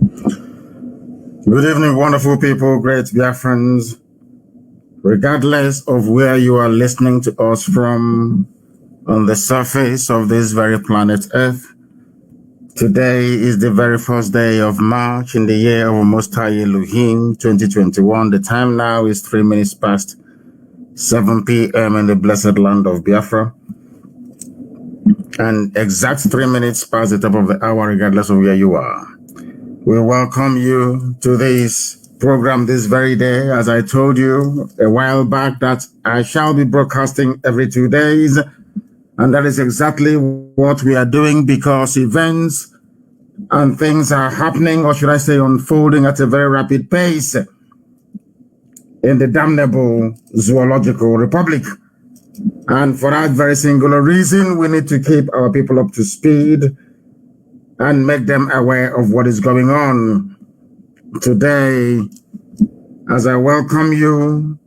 Good evening, wonderful people, great Biafrans. Regardless of where you are listening to us from on the surface of this very planet Earth, today is the very first day of March in the year of Most High Elohim 2021. The time now is 3 minutes past 7 p.m. in the blessed land of Biafra. And exact 3 minutes past the top of the hour, regardless of where you are. We welcome you to this program this very day. As I told you a while back that I shall be broadcasting every 2 days. And that is exactly what we are doing, because events and things are happening, or should I say unfolding at a very rapid pace in the damnable zoological republic. And for that very singular reason, we need to keep our people up to speed and make them aware of what is going on. Today, as I welcome you,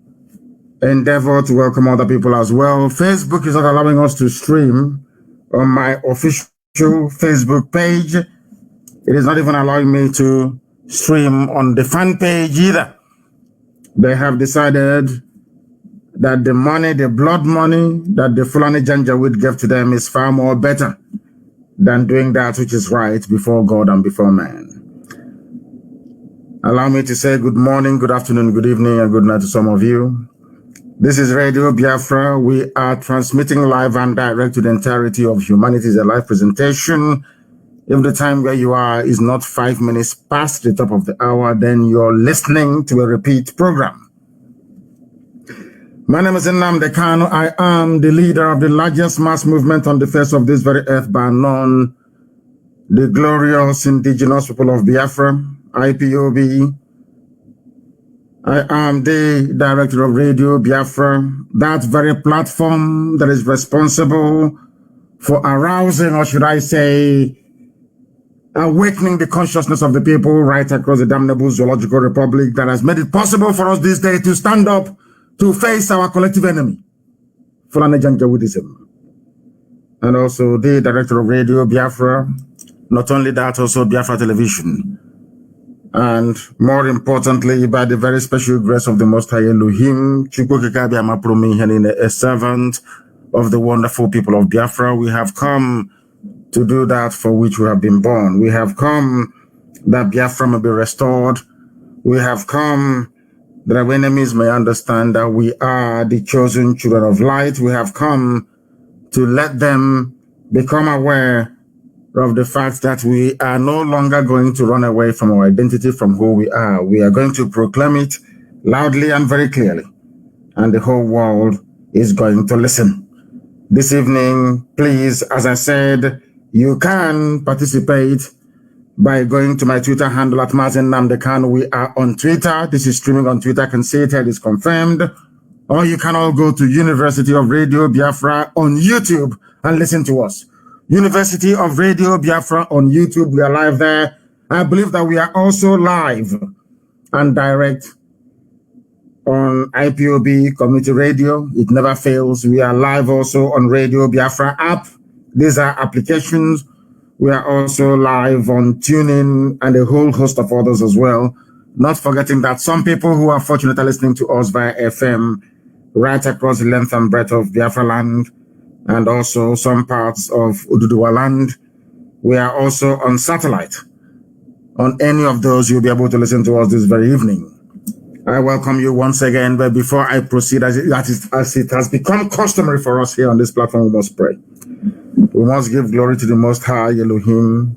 endeavor to welcome other people as well. Facebook is not allowing us to stream on my official Facebook page. It is not even allowing me to stream on the fan page either. They have decided that the money, the blood money that the Fulani Janjaweed gave to them is far more better than doing that which is right before God and before man. Allow me to say good morning, good afternoon, good evening, and good night to some of you. This is Radio Biafra. We are transmitting live and direct to the entirety of humanity. It's a live presentation. If the time where you are is not 5 minutes past the top of the hour, then you're listening to a repeat program. My name is Mazi-Nnamdi-Kanu. I am the leader of the largest mass movement on the face of this very earth, by none, the glorious indigenous people of Biafra, IPOB. I am the director of Radio Biafra, that very platform that is responsible for arousing, or should I say, awakening the consciousness of the people right across the damnable zoological republic, that has made it possible for us this day to stand up to face our collective enemy, Fulani Janjaweedism. And also the director of Radio Biafra, not only that, also Biafra Television. And more importantly, by the very special grace of the Most High Elohim, a servant of the wonderful people of Biafra, we have come to do that for which we have been born. We have come that Biafra may be restored. We have come that our enemies may understand that we are the chosen children of light. We have come to let them become aware of the fact that we are no longer going to run away from our identity, from who we are. We are going to proclaim it loudly and very clearly, and the whole world is going to listen. This evening, please, as I said, you can participate by going to my Twitter handle at Mazi-Nnamdi-Kanu. We are on Twitter. This is streaming on Twitter. I can say it is confirmed. Or you can all go to University of Radio Biafra on YouTube and listen to us. University of Radio Biafra on YouTube. We are live there. I believe that we are also live and direct on IPOB Community Radio. It never fails. We are live also on Radio Biafra app. These are applications. We are also live on TuneIn and a whole host of others as well. Not forgetting that some people who are fortunately listening to us via FM right across the length and breadth of Biafra land, and also some parts of Ududuwa land. We are also on satellite. On any of those, you'll be able to listen to us this very evening. I welcome you once again, but before I proceed, as it has become customary for us here on this platform, we must pray. We must give glory to the Most High Elohim.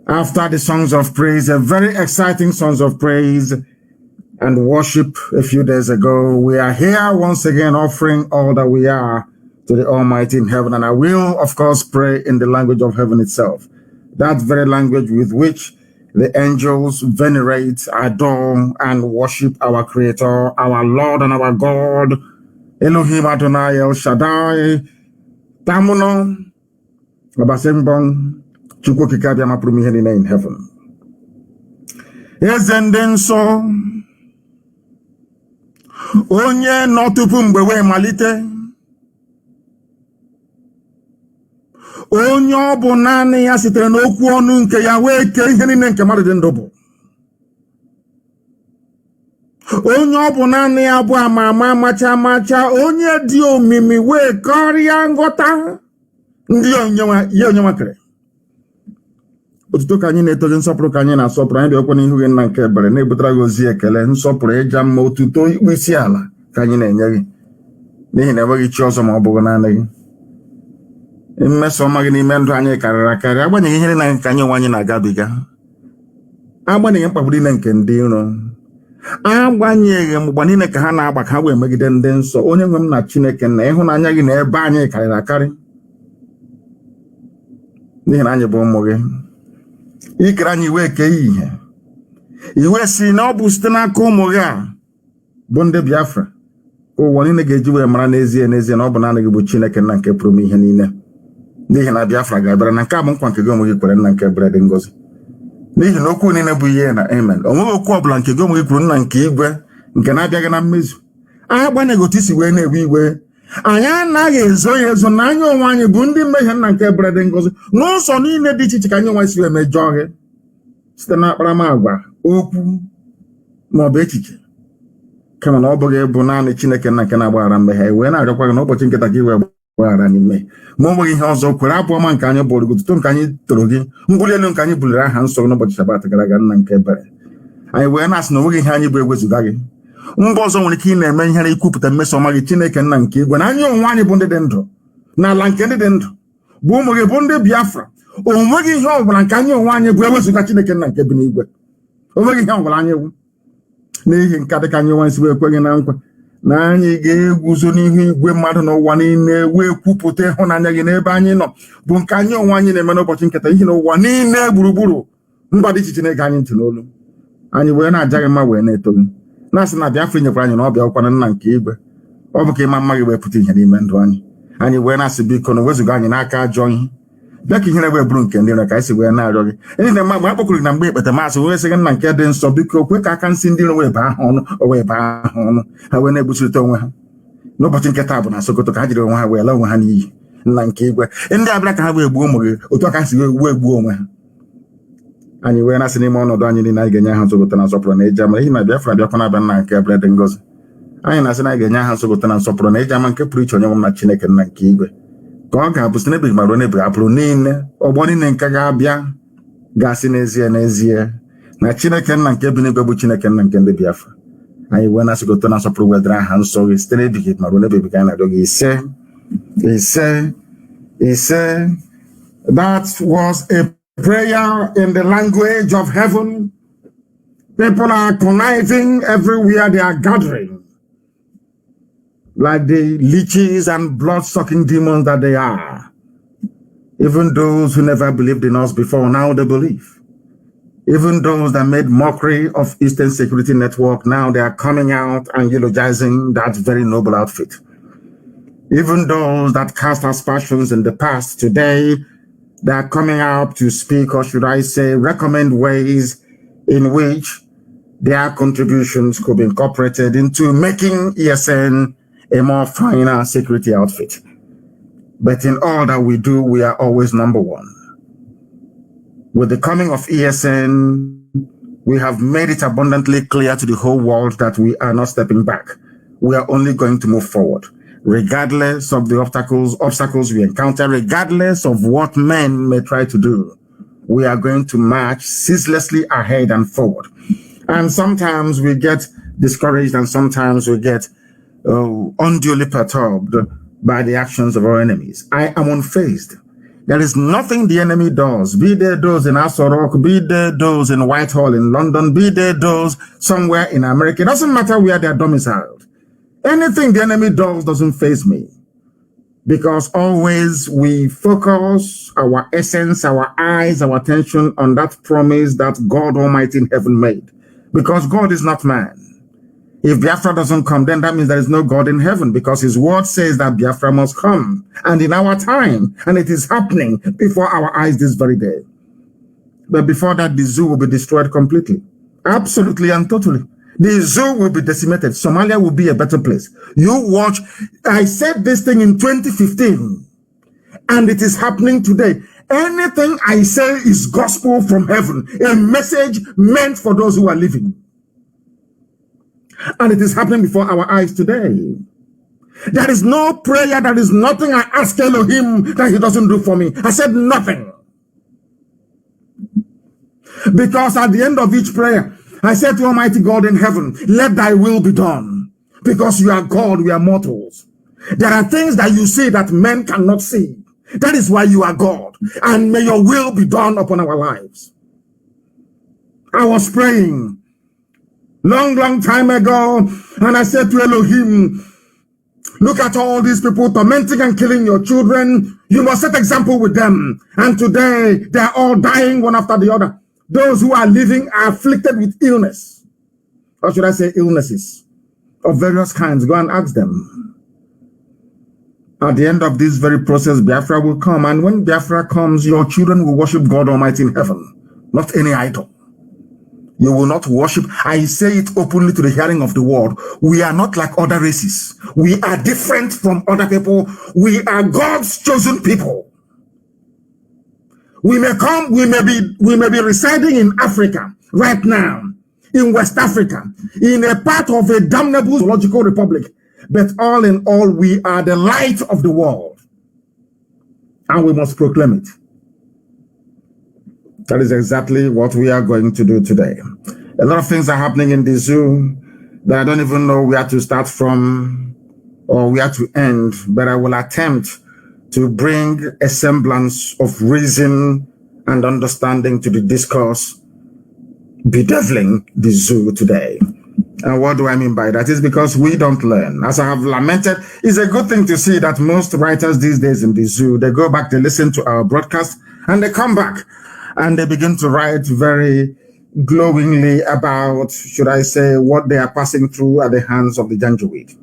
After the songs of praise, a very exciting songs of praise and worship a few days ago, we are here once again offering all that we are to the Almighty in heaven. And I will, of course, pray in the language of heaven itself. That very language with which the angels venerate, adore, and worship our Creator, our Lord and our God, Elohim Adonai El Shaddai, Tamuno, Abasengbong, Chukwokika Biamaprumihenine in heaven. Ezendenso, Onye Notupu Mgbewe Malite, onye ọ bụ naanị ya sitere n'okwu ọnụ nke ya wee kee ihe niile nke mmadụ dị ndụ bụ. Onye ọ bụ naanị ya bụ ama amacha onye dị omimi wee karịa nghọta ndị onye nwakere. Otuto ka anyị na-etozi, nsọpụrụ ka anyị na-asọpụrụ, anyị bịakwa n'ihu gị nna nke ebere, na-ebutara gị ozi ekele, nsọpụrụ, ịja mma, otuto, ikpu isi ala ka anyị na-enye gị, n'ihi na enweghị chi ọzọ ma ọ bụghị naanị gị. Mmeso ọma gị n'ime ndụ anyị karịrị akarị, agbanyeghị ihe niile nke anyị onwe anyị na-agabiga, agbanyeghị mkpagbu niile nke ndị iro, agbanyeghị mgbe niile ka ha na-agba ka ha wee megide ndị nsọ. Onye nwe m na Chineke, na ịhụnanya gị na ebe anyị karịrị akarị, n'ihi na anyị bụ ụmụ gị. Ikere anyị iwe kee ihe, iwe si na ọ bụ site n'aka ụmụ gị a bụ ndị Biafra ụwa niile ga-eji wee mara n'ezie na ọ bụ naanị gị bụ Chineke nna nke pụrụ ihe niile, n'ihi na Biafra ga-abịara, na nke a bụ nkwa nke gị onwe gị kwere, nna nke ebere dị ngọzi, n'ihi na okwu niile bụ ihe na amen. O nweghị okwu ọbụla nke gị onwe gị kwuru, nna nke igwe, nke na-abịaghị na mmezu. Anyị agbanyeghị otu isi wee na-ewe iwe, anyị anaghị ezo ya ezo na anyị onwe anyị bụ ndị mmehie, nna nke ebere dị ngọzi, n'ụzọ niile dị iche iche ka anyị onwe si wee mejọọ gị, site na akparamagwa, okwu ma ọ bụ echiche, kama na ọ bụghị bụ naanị Chineke nna nke na-agbaghara mmehie. Wee na-arịọkwa gị n'ụbọchị nkịta gị wee gbaghara n'ime ma ọ nweghị ihe ọzọ, kwere abụ ọma nke anyị bụrụ gị, otuto nke anyị toro gị, mbuli elu nke anyị buliri aha nsọ gị n'ụbọchị Sabat gara aga, nna nke ebere. Anyị wee na-asị na onweghị ihe anyị bụ ewezuga gị. Mba ọzọ nwere ike ị na-eme ihe na ikwupụta mmeso ọma gị, Chineke nna nke igwe, na anyị onwe anyị bụ ndị dị ndụ n'ala nke ndị dị ndụ, bụ ụmụ gị, bụ ndị Biafra. O nweghị ihe ọbụla nke anyị onwe anyị bụ ewezuga Chineke nna nke bi n'igwe. O nweghị ihe ọbụla anyị bụ. N'ihi nke dị ka anyị onwe anyị si wee kwe gị na nkwa na anyị ga-eguzo n'ihu igwe mmadụ n'ụwa niile wee kwupụta ịhụnanya gị n'ebe anyị nọ, bụ nke anyị onwe anyị na-eme n'ụbọchị nketa, ihe na ụwa niile gburugburu mba dị iche iche na-ege anyị ntị n'olu. Anyị wee na-aja gị mma, wee na-eto gị, na-asị na Biafra nyekwara anyị na ọbịa ọkwana nna nke igwe. Ọ bụ ka ịma mma gị wee pụta ihe n'ime ndụ anyị. Anyị wee na-asị biko na wezuga anyị n'aka ajọ ihe, bịa ka ihere wee bụrụ nke ndị iro, ka anyị si wee na-arịọ gị. Ndị na mgbe akpọkwuru na mgbe ekpete masị wee sị gị nna nke dị nsọ, biko kwe ka aka nsị ndị iro wee baa ha ọnụ, wee baa ha ọnụ, ha wee na-egbusirịta onwe ha. N'ụbọchị nke taa bụ na Sokoto ka ha jiri onwe ha wee laa onwe ha n'iyi, nna nke igwe. Ndị abịara ka ha wee gbuo ụmụ gị otu aka ha si wee gbuo onwe ha. Anyị wee na-asị n'ime ọnọdụ anyị niile, anyị ga-enye ha nsọpụrụ na nsọpụrụ na eji ama, n'ihi na Biafra bịakwa na-abịa nna nke ebere dị ngọzi. Anyị na-asị na anyị ga-enye ha nsọpụrụ na nsọpụrụ na eji ama nke pụrụ iche, onye nwe m na Chineke nna nke igwe, ka ọ ga-abụ site n'ebighị ma ruo n'ebighị apụrụ niile, ọgbọ niile nke ga-abịa ga-asị n'ezie na Chineke nna nke bi n'igwe bụ Chineke nna nke ndị Biafra. Anyị wee na-asị goto na nsọpụrụ wedara aha nsọ gị site n'ebighị ma ruo n'ebighị, ka anyị na-arịọ gị ise. That was a prayer in the language of heaven. People are conniving everywhere, they are gathering like the leeches and blood-sucking demons that they are. Even those who never believed in us before, now they believe. Even those that made mockery of Eastern Security Network, now they are coming out and eulogizing that very noble outfit. Even those that cast aspersions in the past, today they are coming out to speak, or should I say, recommend ways in which their contributions could be incorporated into making ESN a more finer security outfit. But in all that we do, we are always number one. With the coming of ESN, we have made it abundantly clear to the whole world that we are not stepping back. We are only going to move forward, regardless of the obstacles we encounter, regardless of what men may try to do. We are going to march ceaselessly ahead and forward. And sometimes we get discouraged, and sometimes we get unduly perturbed by the actions of our enemies. I am unfazed. There is nothing the enemy does, be there those in Aso Rock, be there those in Whitehall in London, be there those somewhere in America. It doesn't matter where they are domiciled. Anything the enemy does doesn't faze me, because always we focus our essence, our eyes, our attention on that promise that God Almighty in heaven made, because God is not man. If Biafra doesn't come, then that means there is no God in heaven, because his word says that Biafra must come, and in our time, and it is happening before our eyes this very day. But before that, the zoo will be destroyed completely, absolutely and totally. The zoo will be decimated. Somalia will be a better place. You watch. I said this thing in 2015. And it is happening today. Anything I say is gospel from heaven, a message meant for those who are living. And it is happening before our eyes today. There is no prayer, there is nothing I ask Elohim that he doesn't do for me. I said nothing. Because at the end of each prayer, I said to Almighty God in heaven, let thy will be done. Because you are God, we are mortals. There are things that you see that men cannot see. That is why you are God. And may your will be done upon our lives. I was praying long time ago, and I said to Elohim, look at all these people tormenting and killing your children. You must set example with them. And today, they are all dying one after the other. Those who are living are afflicted with illness. Or should I say illnesses of various kinds. Go and ask them. At the end of this very process, Biafra will come. And when Biafra comes, your children will worship God Almighty in heaven, not any idol. You will not worship. I say it openly to the hearing of the world. We are not like other races. We are different from other people. We are God's chosen people. We may be residing in Africa right now, in West Africa, in a part of a damnable zoological republic. But all in all, we are the light of the world. And we must proclaim it. That is exactly what we are going to do today. A lot of things are happening in the zoo that I don't even know where to start from or where to end, but I will attempt to bring a semblance of reason and understanding to the discourse bedeviling the zoo today. And what do I mean by that? It's because we don't learn. As I have lamented, it's a good thing to see that most writers these days in the zoo, they go back, they listen to our broadcast, and they come back, and they begin to write very glowingly about, should I say, what they are passing through at the hands of the Janjaweed.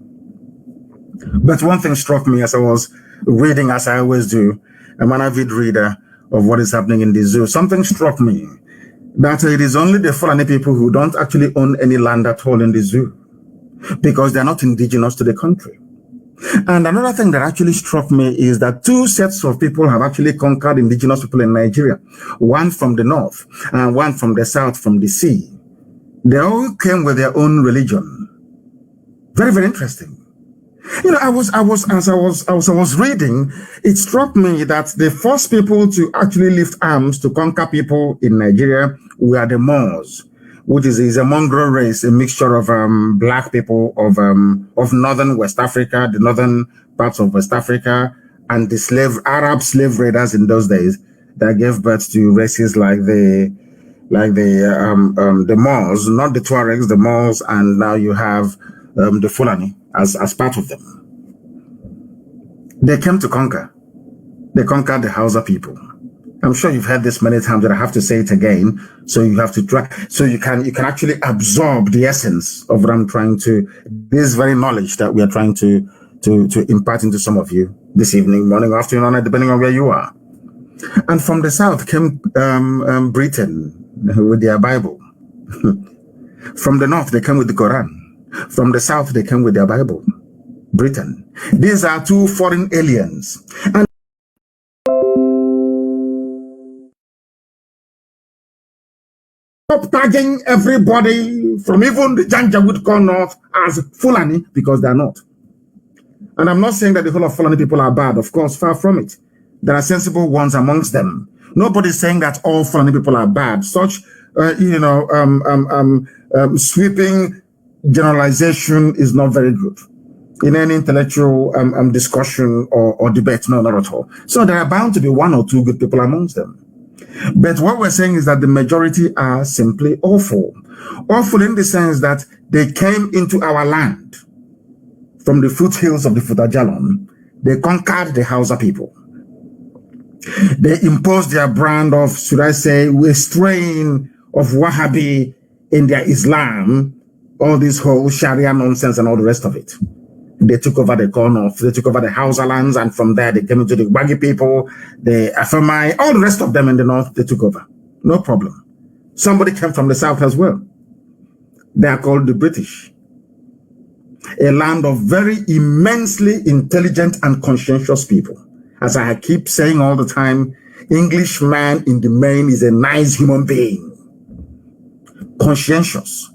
But one thing struck me as I was reading, as I always do, I'm an avid reader of what is happening in the zoo. Something struck me, that it is only the Fulani people who don't actually own any land at all in the zoo, because they're not indigenous to the country. And another thing that actually struck me is that two sets of people have actually conquered indigenous people in Nigeria, one from the north and one from the south, from the sea. They all came with their own religion. Very, very interesting. You know, as I was reading, it struck me that the first people to actually lift arms to conquer people in Nigeria were the Moors, which is a mongrel race, a mixture of black people of northern West Africa, the northern parts of West Africa, and the Arab slave raiders in those days that gave birth to races like the Moors, not the Tuaregs, the Moors, and now you have the Fulani as part of them. They came to conquer. They conquered the Hausa people. I'm sure you've heard this many times, but I have to say it again. So you have to try, so you can actually absorb the essence of what I'm trying to, this very knowledge that we are trying to impart into some of you this evening, morning, afternoon, night, depending on where you are. And from the south came Britain with their Bible. From the north, they came with the Quran. From the south, they came with their Bible. Britain. These are two foreign aliens. And stop tagging everybody from even the Janjaweed come north as Fulani, because they're not. And I'm not saying that the whole of Fulani people are bad. Of course, far from it. There are sensible ones amongst them. Nobody's saying that all Fulani people are bad. Such, sweeping generalization is not very good in any intellectual discussion or debate. No, not at all. So there are bound to be one or two good people amongst them. But what we're saying is that the majority are simply awful. Awful in the sense that they came into our land from the foothills of the Futajalon. They conquered the Hausa people. They imposed their brand of, should I say, a strain of Wahhabi in their Islam, all this whole Sharia nonsense and all the rest of it. They took over the North, they took over the Hausa lands, and from there they came into the Wagi people, the Afamai, all the rest of them in the north, they took over. No problem. Somebody came from the south as well. They are called the British. A land of very immensely intelligent and conscientious people. As I keep saying all the time, Englishman in the main is a nice human being, conscientious.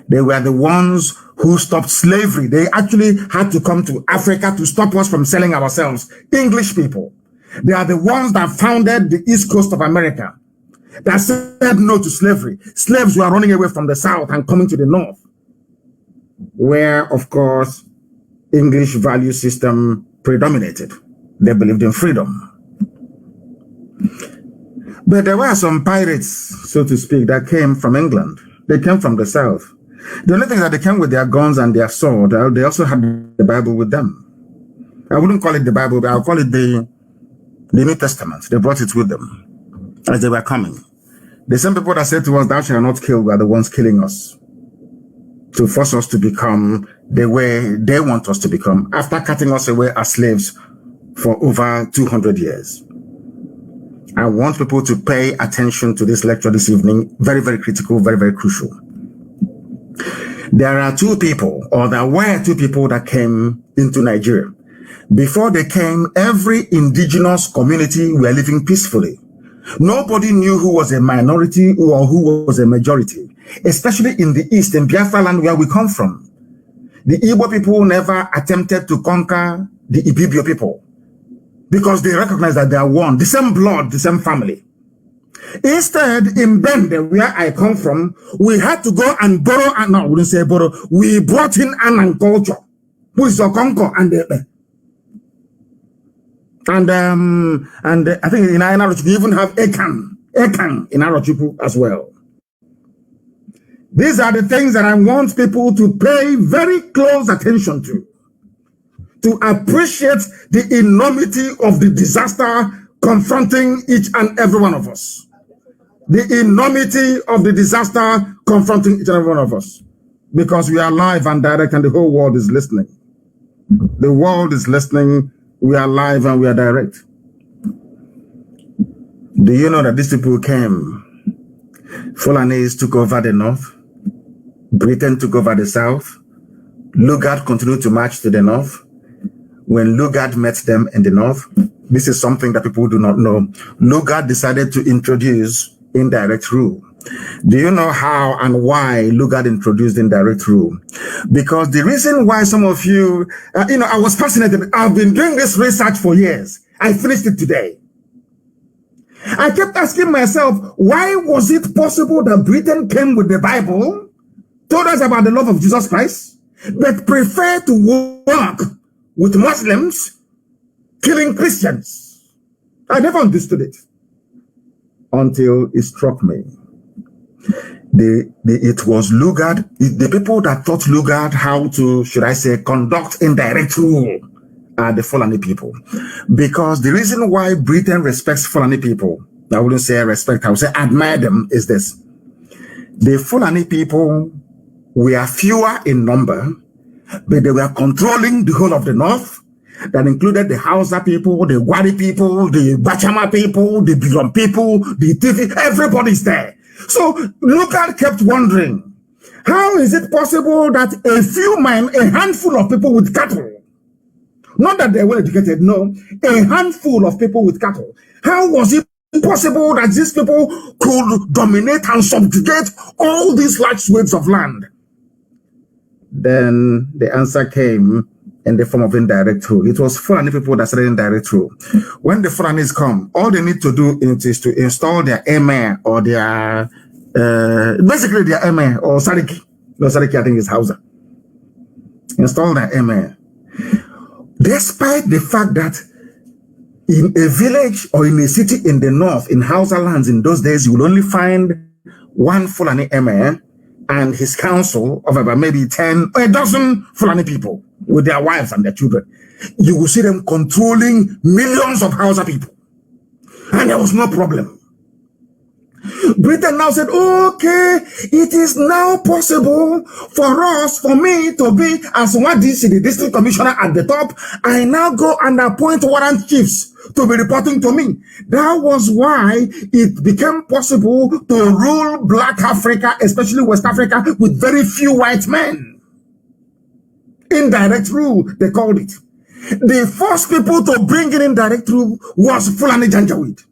They were the ones who stopped slavery. They actually had to come to Africa to stop us from selling ourselves. English people. They are the ones that founded the East Coast of America, that said no to slavery. Slaves were running away from the South and coming to the North, where, of course, English value system predominated. They believed in freedom. But there were some pirates, so to speak, that came from England. They came from the South. The only thing that they came with their guns and their sword, they also had the Bible with them. I wouldn't call it the Bible, but I'll call it the New Testament. They brought it with them as they were coming. The same people that said to us, "Thou shalt not kill," were the ones killing us to force us to become the way they want us to become, after cutting us away as slaves for over 200 years. I want people to pay attention to this lecture this evening. Very, very critical, very, very crucial. There are two people, or there were two people that came into Nigeria. Before they came, every indigenous community were living peacefully. Nobody knew who was a minority or who was a majority, especially in the East, in Biafra land where we come from. The Igbo people never attempted to conquer the IPOB people because they recognized that they are one, the same blood, the same family. Instead, in Bende, where I come from, we had to go and borrow, and no, we didn't say borrow, we brought in Anan culture, who is Okonko and the and I think in Arochukwu we even have Ekan in Arochukwu as well. These are the things that I want people to pay very close attention to appreciate the enormity of the disaster confronting each and every one of us. The enormity of the disaster confronting each and every one of us. Because we are live and direct and the whole world is listening. The world is listening. We are live and we are direct. Do you know that these people came? Fulanese took over the north. Britain took over the south. Lugard continued to march to the north. When Lugard met them in the north, this is something that people do not know. Lugard decided to introduce indirect rule. Do you know how and why Lugard introduced indirect rule? Because the reason why some of you, I was fascinated. I've been doing this research for years. I finished it today. I kept asking myself, why was it possible that Britain came with the Bible, told us about the love of Jesus Christ, but preferred to work with Muslims, killing Christians? I never understood it until it struck me. It was Lugard, the people that taught Lugard how to, should I say, conduct indirect rule are the Fulani people. Because the reason why Britain respects Fulani people, I wouldn't say respect, I would say admire them, is this. The Fulani people were fewer in number, but they were controlling the whole of the north. That included the Hausa people, the Wari people, the Bachama people, the Birom people, the Tifi, everybody's there. So Lugard kept wondering, how is it possible that a handful of people with cattle, not that they were educated, no, a handful of people with cattle, how was it possible that these people could dominate and subjugate all these large swathes of land? Then the answer came in the form of indirect rule. It was Fulani people that started indirect rule. When the Fulanis come, all they need to do is to install their emir or their, basically their emir or Sariki. No, Sariki I think is Hausa. Install their emir. Despite the fact that in a village or in a city in the north, in Hausa lands in those days, you will only find one Fulani emir and his council of about maybe 10 or a dozen Fulani people with their wives and their children. You will see them controlling millions of Hausa people. And there was no problem. Britain now said, okay, it is now possible for me to be, as one DC, the district commissioner at the top, I now go and appoint warrant chiefs to be reporting to me. That was why it became possible to rule Black Africa, especially West Africa, with very few white men. Indirect rule, they called it. The first people to bring in indirect rule was Fulani Janjaweed.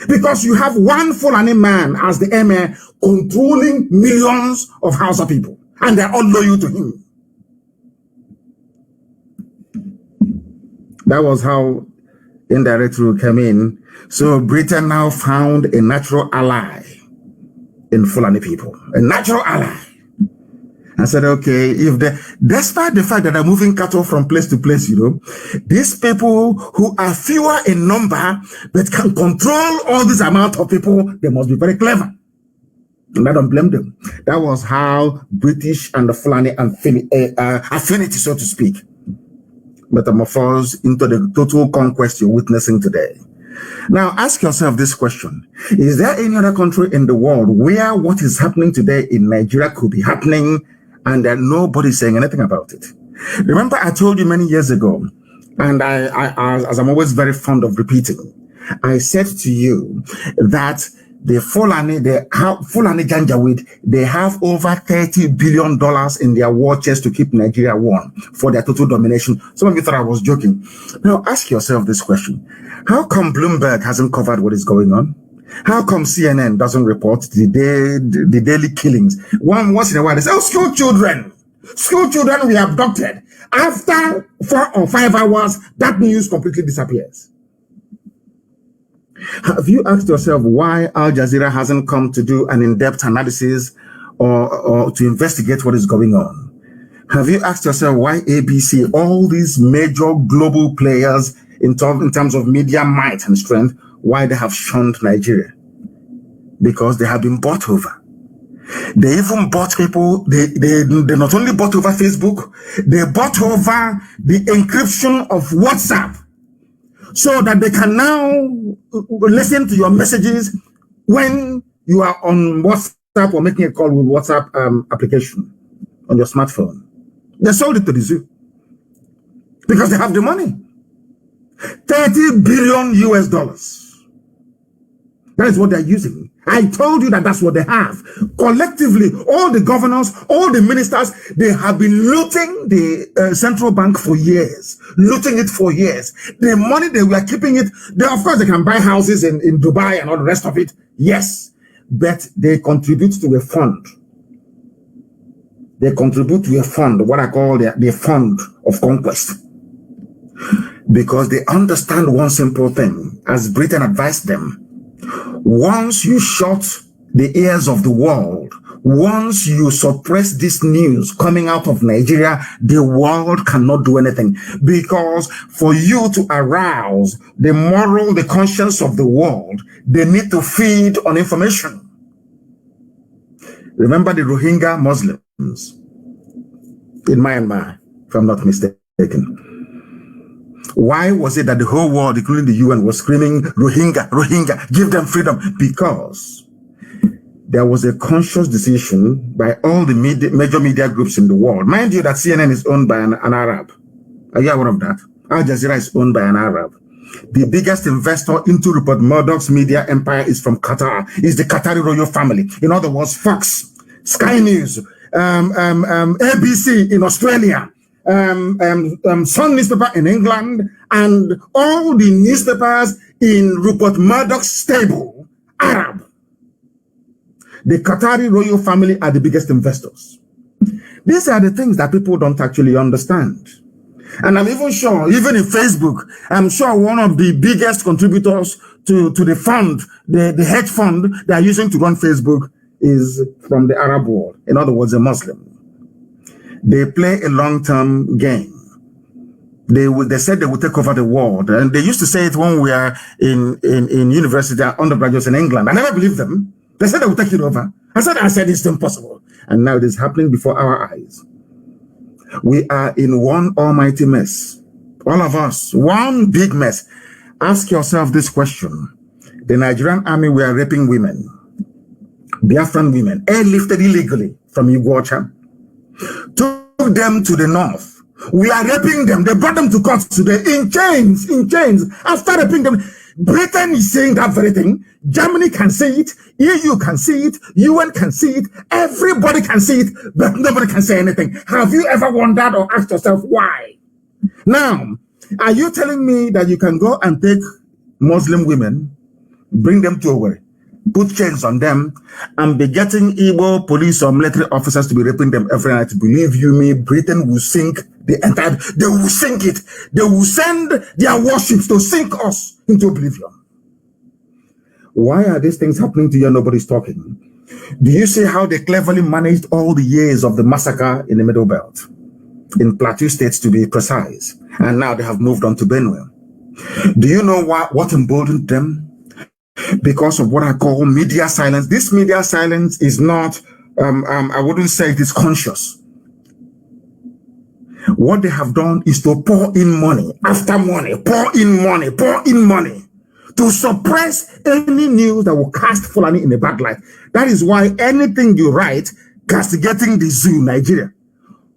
Because you have one Fulani man as the emir controlling millions of Hausa people, and they're all loyal to him. That was how indirect rule came in. So Britain now found a natural ally in Fulani people, a natural ally. I said, okay, despite the fact that they're moving cattle from place to place, these people who are fewer in number, but can control all this amount of people, they must be very clever. And I don't blame them. That was how British and the Fulani affinity, so to speak, metamorphosed into the total conquest you're witnessing today. Now, ask yourself this question. Is there any other country in the world where what is happening today in Nigeria could be happening and that nobody's saying anything about it? Remember, I told you many years ago, and as I'm always very fond of repeating, I said to you that the Fulani Janjaweed, they have over $30 billion in their war chest to keep Nigeria warm for their total domination. Some of you thought I was joking. Now, ask yourself this question. How come Bloomberg hasn't covered what is going on? How come CNN doesn't report the daily killings? Once in a while, they say, oh, school children were abducted. After 4 or 5 hours, that news completely disappears. Have you asked yourself why Al Jazeera hasn't come to do an in-depth analysis or to investigate what is going on? Have you asked yourself why ABC, all these major global players in terms of media might and strength, why they have shunned Nigeria? Because they have been bought over. They even bought people, they not only bought over Facebook, they bought over the encryption of WhatsApp so that they can now listen to your messages when you are on WhatsApp or making a call with WhatsApp application on your smartphone. They sold it to the zoo because they have the money. $30 billion US. That is what they're using. I told you that that's what they have. Collectively, all the governors, all the ministers, they have been looting the central bank for years. Looting it for years. The money they were keeping it, of course they can buy houses in Dubai and all the rest of it. Yes. But they contribute to a fund. They contribute to a fund, what I call the fund of conquest. Because they understand one simple thing, as Britain advised them. Once you shut the ears of the world, once you suppress this news coming out of Nigeria, the world cannot do anything. Because for you to arouse the conscience of the world, they need to feed on information. Remember the Rohingya Muslims in Myanmar, if I'm not mistaken. Why was it that the whole world, including the UN, was screaming, Rohingya, Rohingya, give them freedom? Because there was a conscious decision by all the major media groups in the world. Mind you that CNN is owned by an Arab. Are you aware of that? Al Jazeera is owned by an Arab. The biggest investor into Rupert Murdoch's media empire is from Qatar. Is the Qatari royal family. In other words, Fox, Sky News, ABC in Australia, Sun newspaper in England, and all the newspapers in Rupert Murdoch's stable, Arab. The Qatari royal family are the biggest investors. These are the things that people don't actually understand. And I'm even sure, even in Facebook, I'm sure one of the biggest contributors to the fund, the hedge fund they are using to run Facebook is from the Arab world. In other words, a Muslim. They play a long-term game. They said they would take over the world. And they used to say it when we were in university, undergraduates in England. I never believed them. They said they would take it over. I said it's impossible. And now it is happening before our eyes. We are in one almighty mess. All of us, one big mess. Ask yourself this question. The Nigerian army were raping women. Biafran women, airlifted illegally from Iguacha. Took them to the north. We are raping them. They brought them to court today in chains. After raping them, Britain is saying that very thing. Germany can see it. EU can see it. UN can see it. Everybody can see it, but nobody can say anything. Have you ever wondered or asked yourself why? Now, are you telling me that you can go and take Muslim women, bring them to Owerri, put chains on them, and be getting Igbo police or military officers to be raping them every night? Believe you me, Britain will sink the entire, they will sink it. They will send their warships to sink us into oblivion. Why are these things happening to you and nobody's talking? Do you see how they cleverly managed all the years of the massacre in the Middle Belt? In Plateau States, to be precise. And now they have moved on to Benue. Do you know what emboldened them? Because of what I call media silence. This media silence is not, I wouldn't say it is conscious. What they have done is to pour in money after money, pour in money to suppress any news that will cast Fulani in a bad light. That is why anything you write castigating the zoo, Nigeria,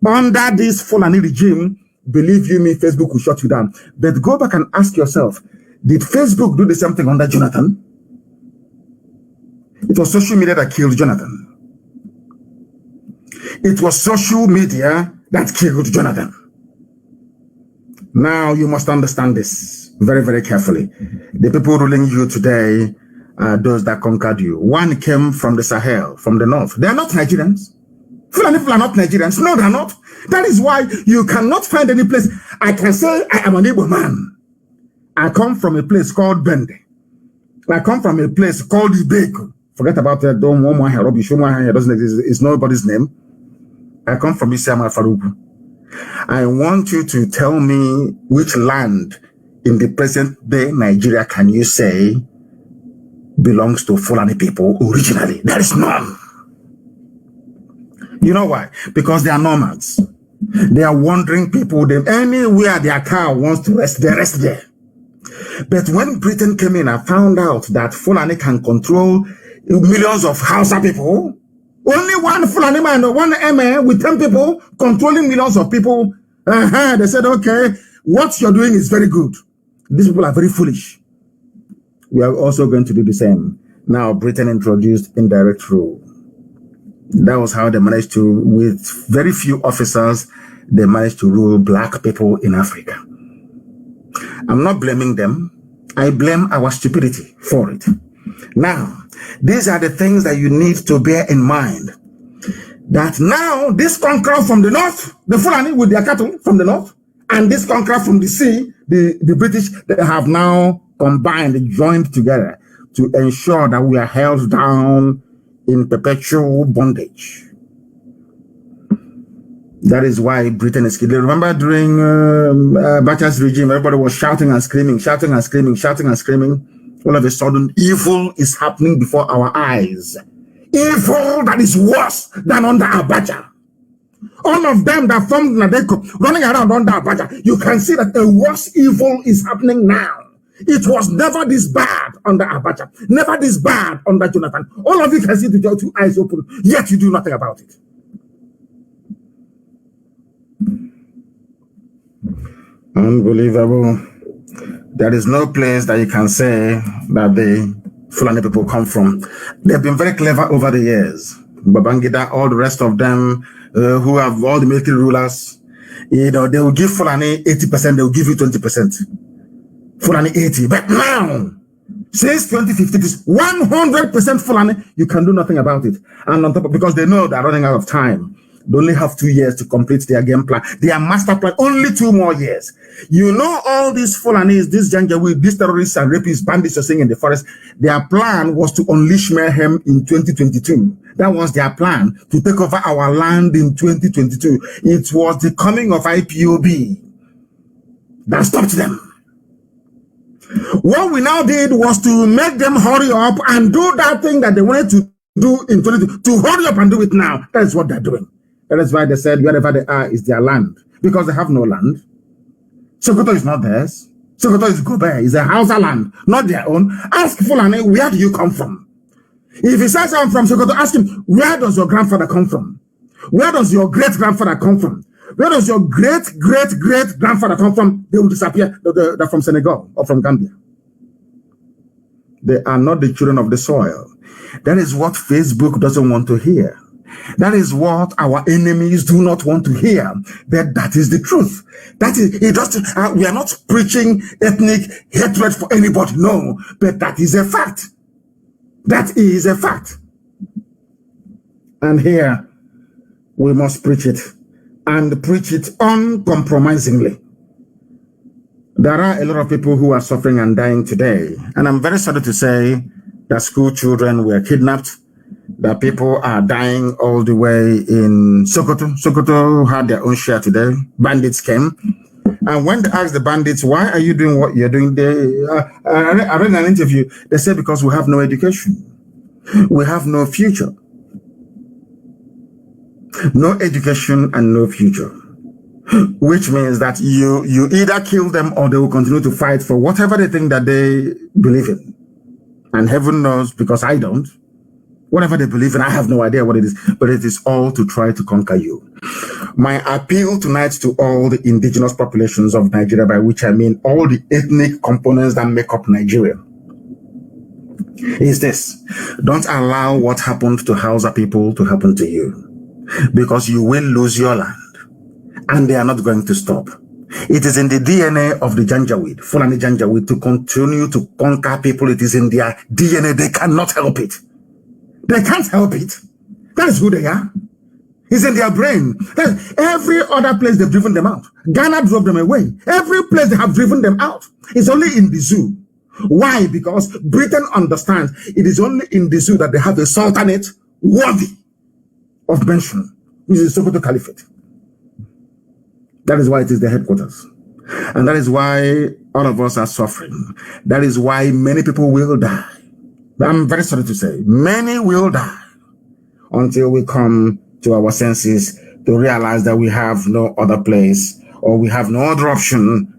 under this Fulani regime, believe you me, Facebook will shut you down. But go back and ask yourself, did Facebook do the same thing under Jonathan? It was social media that killed Jonathan. It was social media that killed Jonathan. Now you must understand this very, very carefully. The people ruling you today are those that conquered you. One came from the Sahel, from the north. They are not Nigerians. Fulani people are not Nigerians. No, they are not. That is why you cannot find any place. I can say I am an Igbo man. I come from a place called Bende. I come from a place called Ibeko. Forget about that. Don't want my hair. Doesn't exist. It's nobody's name. I come from Isiama Faruku. I want you to tell me which land in the present day Nigeria can you say belongs to Fulani people originally? There is none. You know why? Because they are nomads. They are wandering people. Anywhere their car wants to rest, they rest there. But when Britain came in and found out that Fulani can control millions of Hausa people, only one Fulani man, one MA with 10 people controlling millions of people, they said, okay, what you're doing is very good. These people are very foolish. We are also going to do the same. Now, Britain introduced indirect rule. That was how they managed to, with very few officers, they managed to rule black people in Africa. I'm not blaming them. I blame our stupidity for it. Now, these are the things that you need to bear in mind. That now, this conqueror from the north, the Fulani with their cattle from the north, and this conqueror from the sea, the British, they have now combined, joined together to ensure that we are held down in perpetual bondage. That is why Britain is killing. Remember during Bacha's regime, everybody was shouting and screaming, shouting and screaming, shouting and screaming. All of a sudden, evil is happening before our eyes. Evil that is worse than under Abacha. All of them that formed Nadeko running around under Abacha, you can see that a worse evil is happening now. It was never this bad under Abacha, never this bad under Jonathan. All of you can see with your two eyes open, yet you do nothing about it. Unbelievable. There is no place that you can say that the Fulani people come from. They've been very clever over the years. Babangida, all the rest of them, who have all the military rulers, you know, they will give Fulani 80%, they will give you 20%. Fulani 80. But now, since 2015, it's 100% Fulani. You can do nothing about it. And on top of, because they know they're running out of time. They only have 2 years to complete their game plan. Their master plan, only 2 more years. You know, all these Fulanis, these Janjaweed, these terrorists and rapists, bandits are saying in the forest, their plan was to unleash mayhem in 2022. That was their plan, to take over our land in 2022. It was the coming of IPOB that stopped them. What we now did was to make them hurry up and do that thing that they wanted to do in 2022, to hurry up and do it now. That is what they're doing. That is why they said wherever they are is their land, because they have no land. Sokoto is not theirs. Sokoto is Gobe, is a Hausa land, not their own. Ask Fulani, where do you come from? If he says I'm from Sokoto, ask him, where does your grandfather come from? Where does your great-grandfather come from? Where does your great-great-great-grandfather come from? They will disappear. They're from Senegal or from Gambia. They are not the children of the soil. That is what Facebook doesn't want to hear. That is what our enemies do not want to hear. That is the truth. That is, it doesn't, we are not preaching ethnic hatred for anybody, no, but that is a fact. That is a fact. And here, we must preach it, and preach it uncompromisingly. There are a lot of people who are suffering and dying today, and I'm very sorry to say that school children were kidnapped, that people are dying all the way in Sokoto. Sokoto had their own share today. Bandits came. And when they asked the bandits, why are you doing what you're doing? I read an interview. They said, because we have no education. We have no future. No education and no future. Which means that you either kill them or they will continue to fight for whatever they think that they believe in. And heaven knows, because I don't. Whatever they believe in, I have no idea what it is, but it is all to try to conquer you. My appeal tonight to all the indigenous populations of Nigeria, by which I mean all the ethnic components that make up Nigeria, is this: don't allow what happened to Hausa people to happen to you, because you will lose your land, and they are not going to stop. It is in the DNA of the Janjaweed, Fulani Janjaweed, to continue to conquer people. It is in their DNA. They cannot help it. They can't help it. That is who they are. It's in their brain. Every other place they've driven them out. Ghana drove them away. Every place they have driven them out. It's only in the zoo. Why? Because Britain understands it is only in the zoo that they have a sultanate worthy of mention, which is the Sokoto Caliphate. That is why it is the headquarters. And that is why all of us are suffering. That is why many people will die. I'm very sorry to say, many will die until we come to our senses to realize that we have no other place, or we have no other option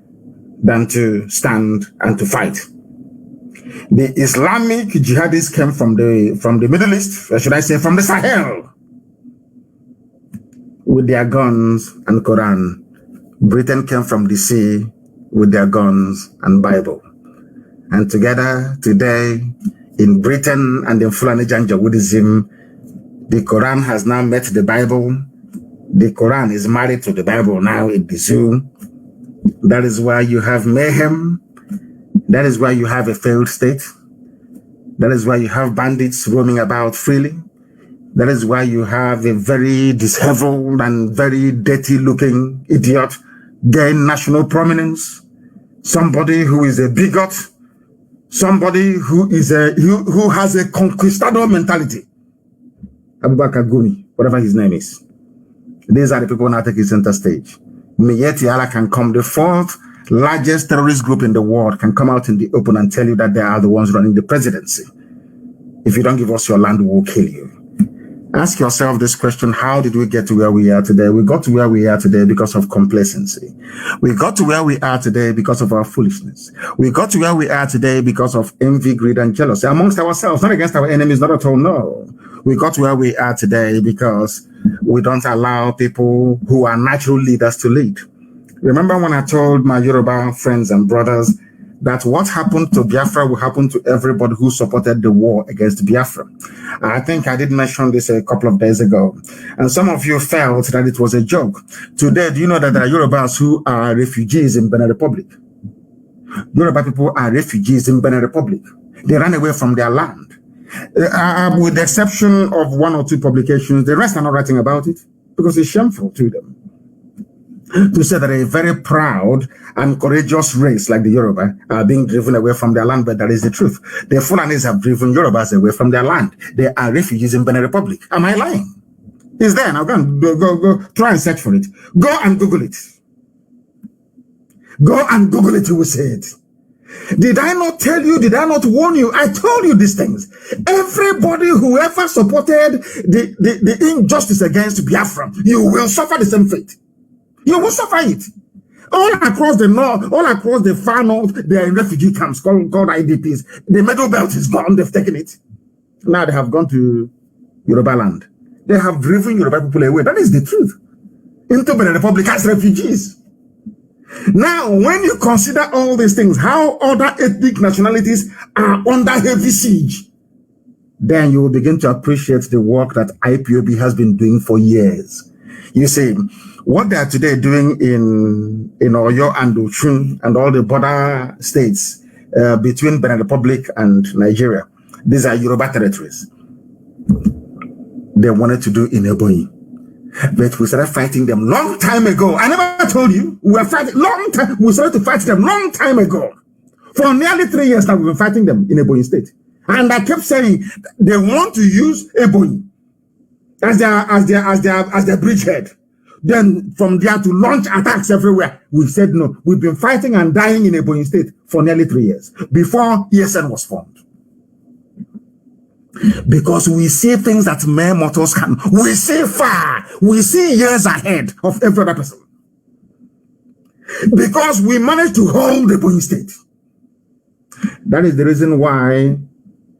than to stand and to fight. The Islamic jihadists came from the Middle East, or should I say from the Sahel, with their guns and Quran. Britain came from the sea with their guns and Bible. And together today, in Britain and in Fulani Janjaweedism, the Quran has now met the Bible. The Quran is married to the Bible now in the zoo. That is why you have mayhem. That is why you have a failed state. That is why you have bandits roaming about freely. That is why you have a very disheveled and very dirty-looking idiot gain national prominence. Somebody who is a bigot. Somebody who who has a conquistador mentality. Abubakar Gumi, whatever his name is. These are the people now taking center stage. Miyetti Allah can come, the fourth largest terrorist group in the world, can come out in the open and tell you that they are the ones running the presidency. If you don't give us your land, we will kill you. Ask yourself this question: how did we get to where we are today? We got to where we are today because of complacency. We got to where we are today because of our foolishness. We got to where we are today because of envy, greed, and jealousy amongst ourselves, not against our enemies, not at all, no. We got to where we are today because we don't allow people who are natural leaders to lead. Remember when I told my Yoruba friends and brothers that what happened to Biafra will happen to everybody who supported the war against Biafra? I think I did mention this a couple of days ago. And some of you felt that it was a joke. Today, do you know that there are Yorubas who are refugees in Benin Republic? Yoruba people are refugees in Benin Republic. They ran away from their land. With the exception of one or two publications, the rest are not writing about it because it's shameful to them to say that a very proud and courageous race like the Yoruba are being driven away from their land, but that is the truth. The Fulanis have driven Yorubas away from their land. They are refugees in Benin Republic. Am I lying? It's there. Now go try and search for it. Go and Google it. Go and Google it, you will see it. Did I not tell you? Did I not warn you? I told you these things. Everybody who ever supported the injustice against Biafra, you will suffer the same fate. You will suffer it. All across the north, all across the far north, there are refugee camps called IDPs. The middle belt is gone. They've taken it. Now they have gone to Yoruba land. They have driven Yoruba people away. That is the truth. Into Benin Republic as refugees. Now, when you consider all these things, how other ethnic nationalities are under heavy siege, then you will begin to appreciate the work that IPOB has been doing for years. You see, what they are today doing in Oyo and Ochun and all the border states between Benin Republic and Nigeria, these are Yoruba territories. They wanted to do in Ebonyi. But we started fighting them long time ago. I never told you. We were fighting long time. We started to fight them long time ago. For nearly 3 years now, we've been fighting them in Ebonyi State. And I kept saying they want to use Ebonyi as their bridgehead. Then from there to launch attacks everywhere. We said no. We've been fighting and dying in Ebonyi State for nearly 3 years before ESN was formed. Because we see things that mere mortals can. We see far. We see years ahead of every other person. Because we managed to hold Ebonyi State. That is the reason why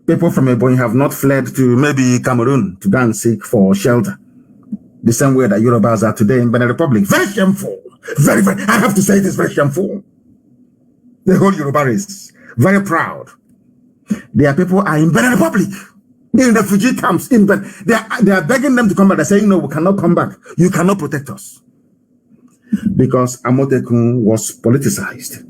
people from Ebonyi have not fled to maybe Cameroon to go and seek for shelter. The same way that Yorubas are today in Benin Republic. Very shameful. Very, very, I have to say it is very shameful. The whole Yoruba race. Very proud. Their people are in Benin Republic. In refugee camps. They are begging them to come back. They're saying, no, we cannot come back. You cannot protect us. Because Amotekun was politicized.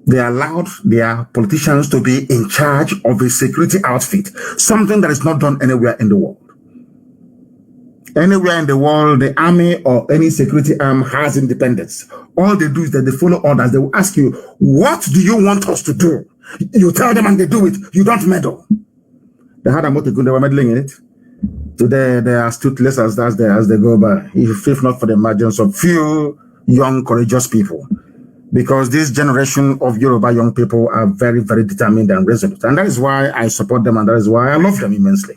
They allowed their politicians to be in charge of a security outfit. Something that is not done anywhere in the world. Anywhere in the world, the army or any security arm has independence. All they do is that they follow orders. They will ask you, what do you want us to do? You tell them and they do it. You don't meddle. They had a Motekun, they were meddling in it. Today, they are toothless as they go by. If not for the emergence of few young, courageous people. Because this generation of Yoruba young people are very, very determined and resolute. And that is why I support them and that is why I love them immensely.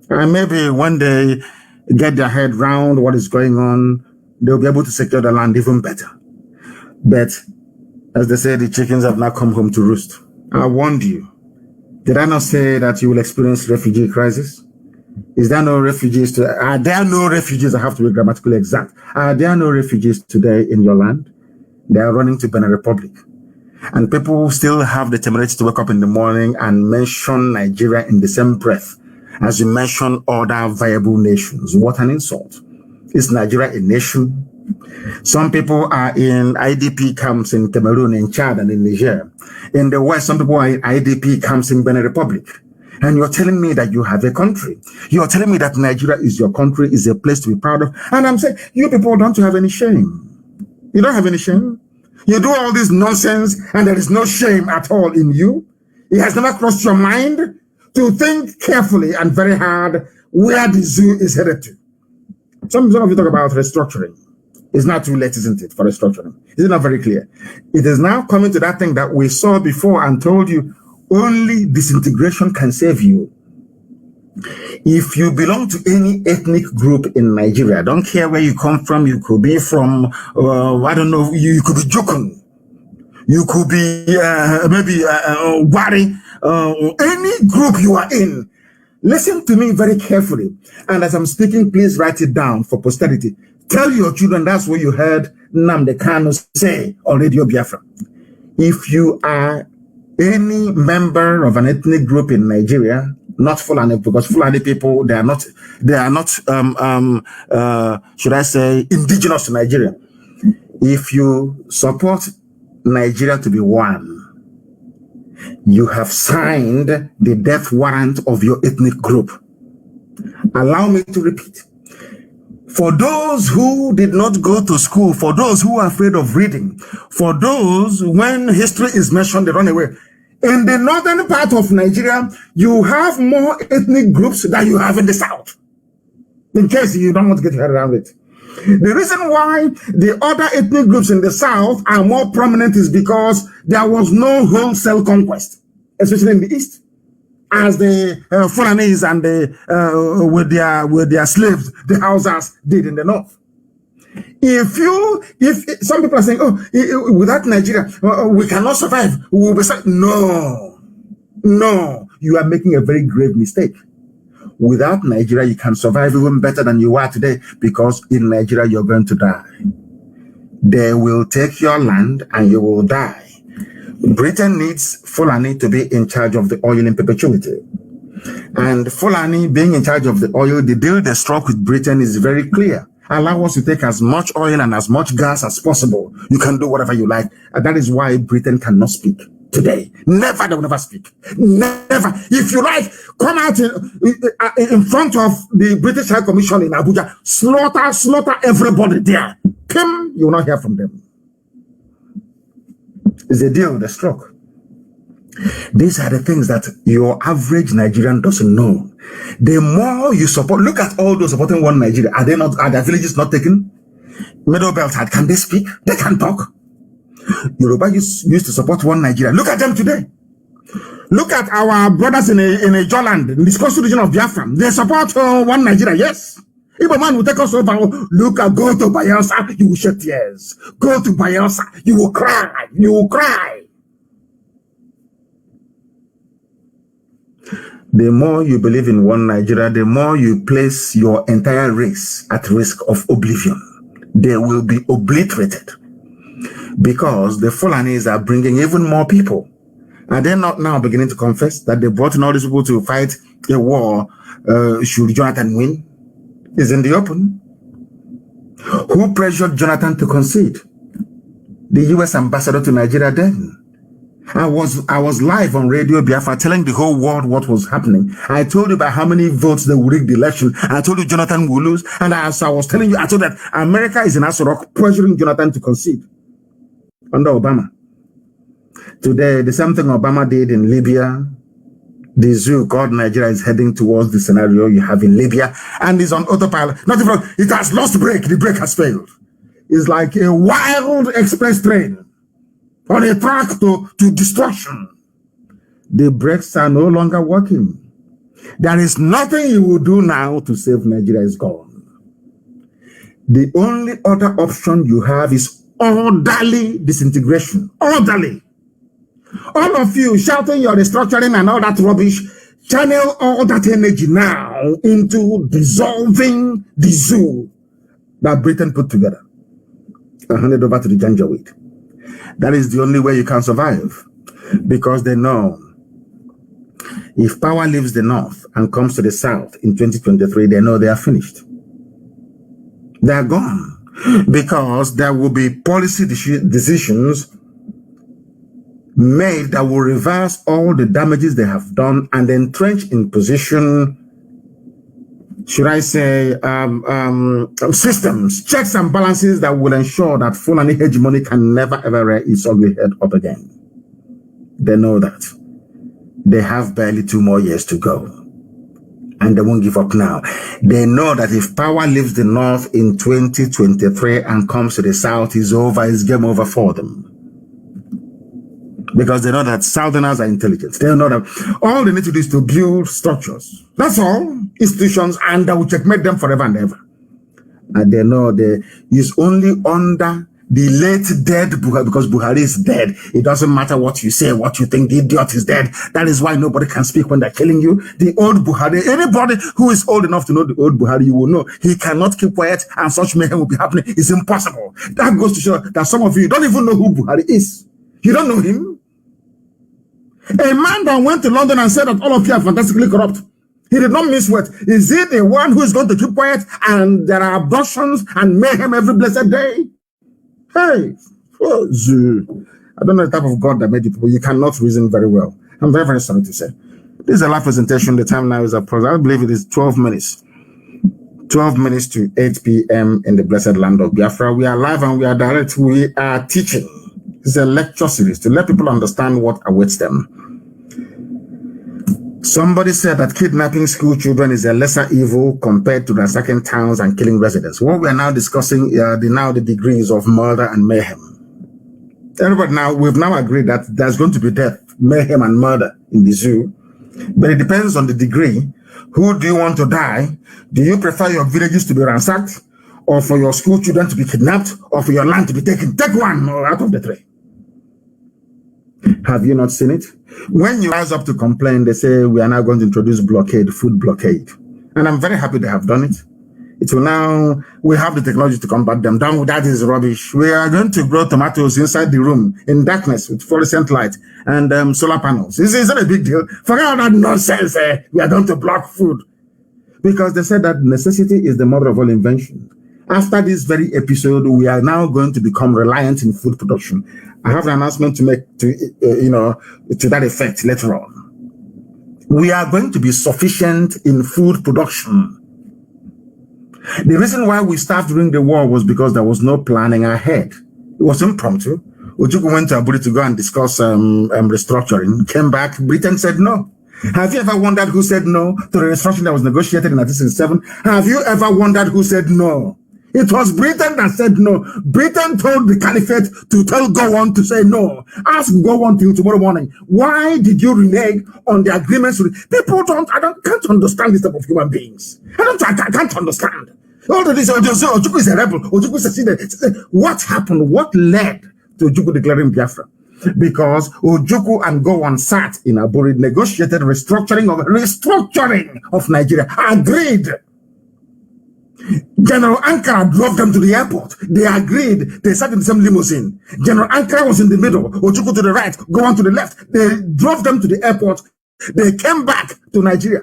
And maybe when they get their head round what is going on, they'll be able to secure the land even better. But as they say, the chickens have not come home to roost. I warned you. Did I not say that you will experience refugee crisis? Is there no refugees are there no refugees? I have to be grammatically exact. Are there no refugees today in your land? They are running to Benin Republic. And people still have the temerity to wake up in the morning and mention Nigeria in the same breath as you mention other viable nations. What an insult. Is Nigeria a nation? Some people are in IDP camps in Cameroon, in Chad, and in Niger. In the West, some people are in IDP camps in Benin Republic. And you're telling me that you have a country. You're telling me that Nigeria is your country, is a place to be proud of. And I'm saying, you people don't have any shame. You don't have any shame. You do all this nonsense and there is no shame at all in you. It has never crossed your mind to think carefully and very hard where the zoo is headed to. Some of you talk about restructuring. It's not too late, isn't it, for restructuring? Is it not very clear? It is now coming to that thing that we saw before and told you only disintegration can save you. If you belong to any ethnic group in Nigeria, I don't care where you come from, you could be from, I don't know, you could be Jokun, you could be maybe Wari, any group you are in, listen to me very carefully. And as I'm speaking, please write it down for posterity. Tell your children that's what you heard Nnamdi-Kanu say on Radio Biafra. If you are any member of an ethnic group in Nigeria, not Fulani, because Fulani people, they are not, should I say, indigenous to Nigeria. If you support Nigeria to be one, you have signed the death warrant of your ethnic group. Allow me to repeat. For those who did not go to school, for those who are afraid of reading, for those when history is mentioned, they run away. In the northern part of Nigeria, you have more ethnic groups than you have in the south. In case you don't want to get your head around it. The reason why the other ethnic groups in the south are more prominent is because there was no wholesale conquest, especially in the east, as the Fulanese and the with their slaves, the Hausas did in the north. If some people are saying, oh, without Nigeria, we cannot survive. We will be no, you are making a very grave mistake. Without Nigeria, you can survive even better than you are today, because in Nigeria, you're going to die. They will take your land and you will die. Britain needs Fulani to be in charge of the oil in perpetuity. And Fulani being in charge of the oil, the deal they struck with Britain is very clear. Allow us to take as much oil and as much gas as possible. You can do whatever you like. And that is why Britain cannot speak today. Never, they will never speak. Never. If you like, come out in front of the British High Commission in Abuja, slaughter everybody there. Kim, you will not hear from them. It's a deal they struck. These are the things that your average Nigerian doesn't know. The more you support, look at all those supporting one Nigeria. Are their villages not taken? Middle Belt, can they speak? They can talk. Yoruba used to support one Nigeria. Look at them today. Look at our brothers in a Joland, in this coastal region of Biafra. They support one Nigeria, yes. If a man will take us over, look at, go to Bayelsa, you will shed tears. Go to Bayelsa, you will cry. You will cry. The more you believe in one Nigeria, the more you place your entire race at risk of oblivion. They will be obliterated because the Fulanis are bringing even more people. And they're not now beginning to confess that they brought in all these people to fight a war. Should Jonathan win? Is in the open. Who pressured Jonathan to concede? The US ambassador to Nigeria then. I was live on Radio Biafra telling the whole world what was happening. I told you by how many votes they would rig the election. I told you Jonathan will lose. And as I was telling you, I told that America is in Asorok pressuring Jonathan to concede under Obama. Today, the same thing Obama did in Libya. The zoo called Nigeria is heading towards the scenario you have in Libya and is on autopilot. Not even, it has lost brake. The brake has failed. It's like a wild express train on a track to destruction. The brakes are no longer working. There is nothing you will do now to save Nigeria is gone. The only other option you have is orderly disintegration. Orderly. All of you shouting your restructuring and all that rubbish, channel all that energy now into dissolving the zoo that Britain put together and hand it over to the Janjaweed. That is the only way you can survive, because they know if power leaves the north and comes to the south in 2023, they know they are finished. They are gone, because there will be policy decisions made that will reverse all the damages they have done and entrench in position, should I say, systems, checks and balances that will ensure that Fulani hegemony can never ever rear its ugly head up again. They know that. They have barely 2 more years to go. And they won't give up now. They know that if power leaves the north in 2023 and comes to the south, it's over, it's game over for them. Because they know that Southerners are intelligent. They know that all they need to do is to build structures. That's all. Institutions, and that will checkmate them forever and ever. And they know they is only under the late dead Buhari, because Buhari is dead. It doesn't matter what you say, what you think, the idiot is dead. That is why nobody can speak when they're killing you. The old Buhari, anybody who is old enough to know the old Buhari, you will know he cannot keep quiet and such mayhem will be happening. It's impossible. That goes to show that some of you don't even know who Buhari is. You don't know him. A man that went to London and said that all of you are fantastically corrupt. He did not miss what. Is it the one who is going to keep quiet and there are abductions and mayhem every blessed day? Hey, I don't know the type of God that made you people. You cannot reason very well. I'm very, very sorry to say. This is a live presentation. The time now is approximately, I believe it is 12 minutes. 12 minutes to 8 p.m. in the blessed land of Biafra. We are live and we are direct. We are teaching. It's a lecture series to let people understand what awaits them. Somebody said that kidnapping school children is a lesser evil compared to ransacking towns and killing residents. What we are now discussing are the degrees of murder and mayhem. Everybody now, we've now agreed that there's going to be death, mayhem and murder in the zoo. But it depends on the degree. Who do you want to die? Do you prefer your villages to be ransacked, or for your school children to be kidnapped, or for your land to be taken? Take one out of the three. Have you not seen it? When you rise up to complain, they say we are now going to introduce blockade, food blockade. And I'm very happy they have done it. It will now, we have the technology to combat them. That is rubbish. We are going to grow tomatoes inside the room in darkness with fluorescent light and solar panels. It's not a big deal. Forget all that nonsense. We are going to block food. Because they said that necessity is the mother of all invention. After this very episode, we are now going to become reliant in food production. I have an announcement to make to that effect later on. We are going to be sufficient in food production. The reason why we started during the war was because there was no planning ahead. It was impromptu. Ojukwu went to Abuja to go and discuss restructuring. Came back, Britain said no. Have you ever wondered who said no to the restructuring that was negotiated in 1967? Have you ever wondered who said no? It was Britain that said no. Britain told the caliphate to tell Gowon to say no. Ask Gowon till tomorrow morning. Why did you renege on the agreements? People can't understand this type of human beings. I can't understand. All of this, Ojukwu is a rebel. Ojukwu succeeded. What happened? What led to Ojukwu declaring Biafra? Because Ojukwu and Gowon sat in Aburi, negotiated restructuring of Nigeria, agreed. General Ankara drove them to the airport. They agreed. They sat in the same limousine. General Ankara was in the middle. Ojukwu to the right, Gowon to the left. They drove them to the airport. They came back to Nigeria.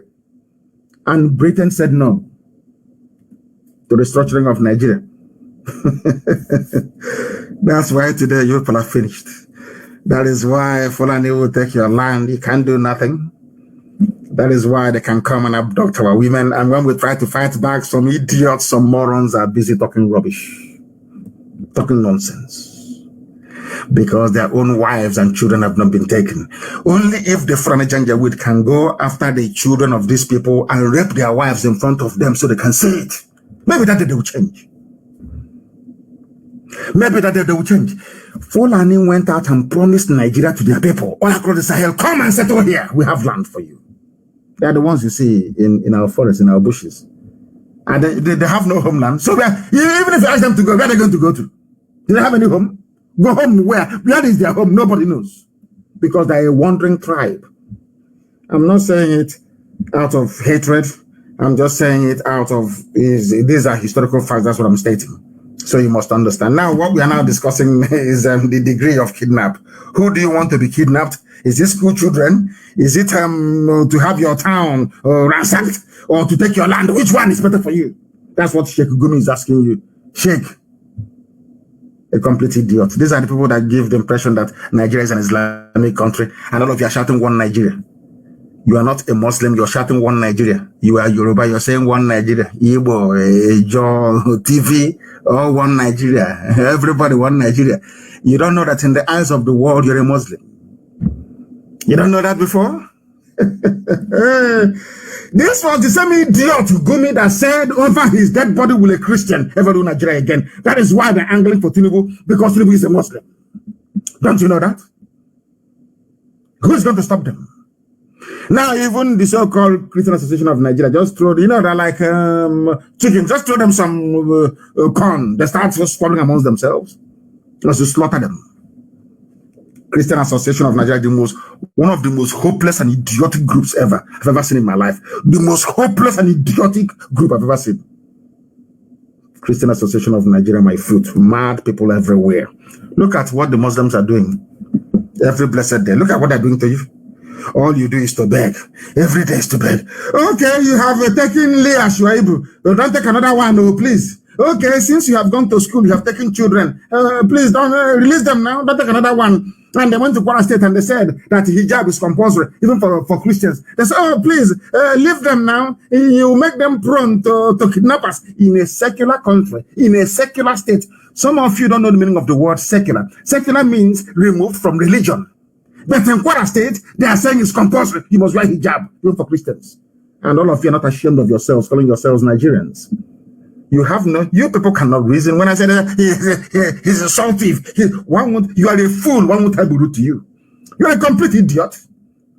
And Britain said no to restructuring of Nigeria. That's why today you people are finished. That is why Fulani will take your land. You can't do nothing. That is why they can come and abduct our women. And when we try to fight back, some idiots, some morons are busy talking rubbish, talking nonsense, because their own wives and children have not been taken. Only if the Fulani Janjaweed can go after the children of these people and rape their wives in front of them so they can see it. Maybe that day they will change. Maybe that day they will change. Fulani went out and promised Nigeria to their people all across the Sahel, come and settle here. We have land for you. They are the ones you see in our forests, in our bushes. And they have no homeland. So even if you ask them to go, where are they going to go to? Do they have any home? Go home where? Where is their home? Nobody knows. Because they are a wandering tribe. I'm not saying it out of hatred. I'm just saying it out of, these are historical facts. That's what I'm stating. So you must understand. Now, what we are now discussing is the degree of kidnap. Who do you want to be kidnapped? Is it school children? Is it to have your town ransacked or to take your land? Which one is better for you? That's what Sheikh Gumi is asking you. Sheikh, a complete idiot. These are the people that give the impression that Nigeria is an Islamic country and all of you are shouting one Nigeria. You are not a Muslim, you're shouting one Nigeria. You are Yoruba, you're saying one Nigeria. Igbo, Ejo, TV, all one Nigeria. Everybody one Nigeria. You don't know that in the eyes of the world, you're a Muslim. You don't know that before? This was the same idiot Gumi that said over his dead body will a Christian ever do Nigeria again. That is why they're angling for Tinubu, because Tinubu is a Muslim. Don't you know that? Who's going to stop them? Now, even the so-called Christian Association of Nigeria just throw, they're like chickens, just throw them some corn. They start squabbling amongst themselves. Just to slaughter them. Christian Association of Nigeria, one of the most hopeless and idiotic groups I've ever seen in my life. The most hopeless and idiotic group I've ever seen. Christian Association of Nigeria, my foot. Mad people everywhere. Look at what the Muslims are doing. Every blessed day. Look at what they're doing to you. All you do is to beg. Every day is to beg. Okay, you have taken Leah Shuaibu. Don't take another one, oh, please. Okay, since you have gone to school, you have taken children. Please don't release them now. Don't take another one. And they went to Kwara State and they said that hijab is compulsory, even for Christians. They said, oh, please, leave them now. You make them prone to kidnappers in a secular country, in a secular state. Some of you don't know the meaning of the word secular. Secular means removed from religion. But in Kwara State, they are saying it's compulsory. You must wear hijab, even for Christians. And all of you are not ashamed of yourselves, calling yourselves Nigerians. You people cannot reason. When I said he's a soul thief, you are a fool. One would have be rude to you. You are a complete idiot.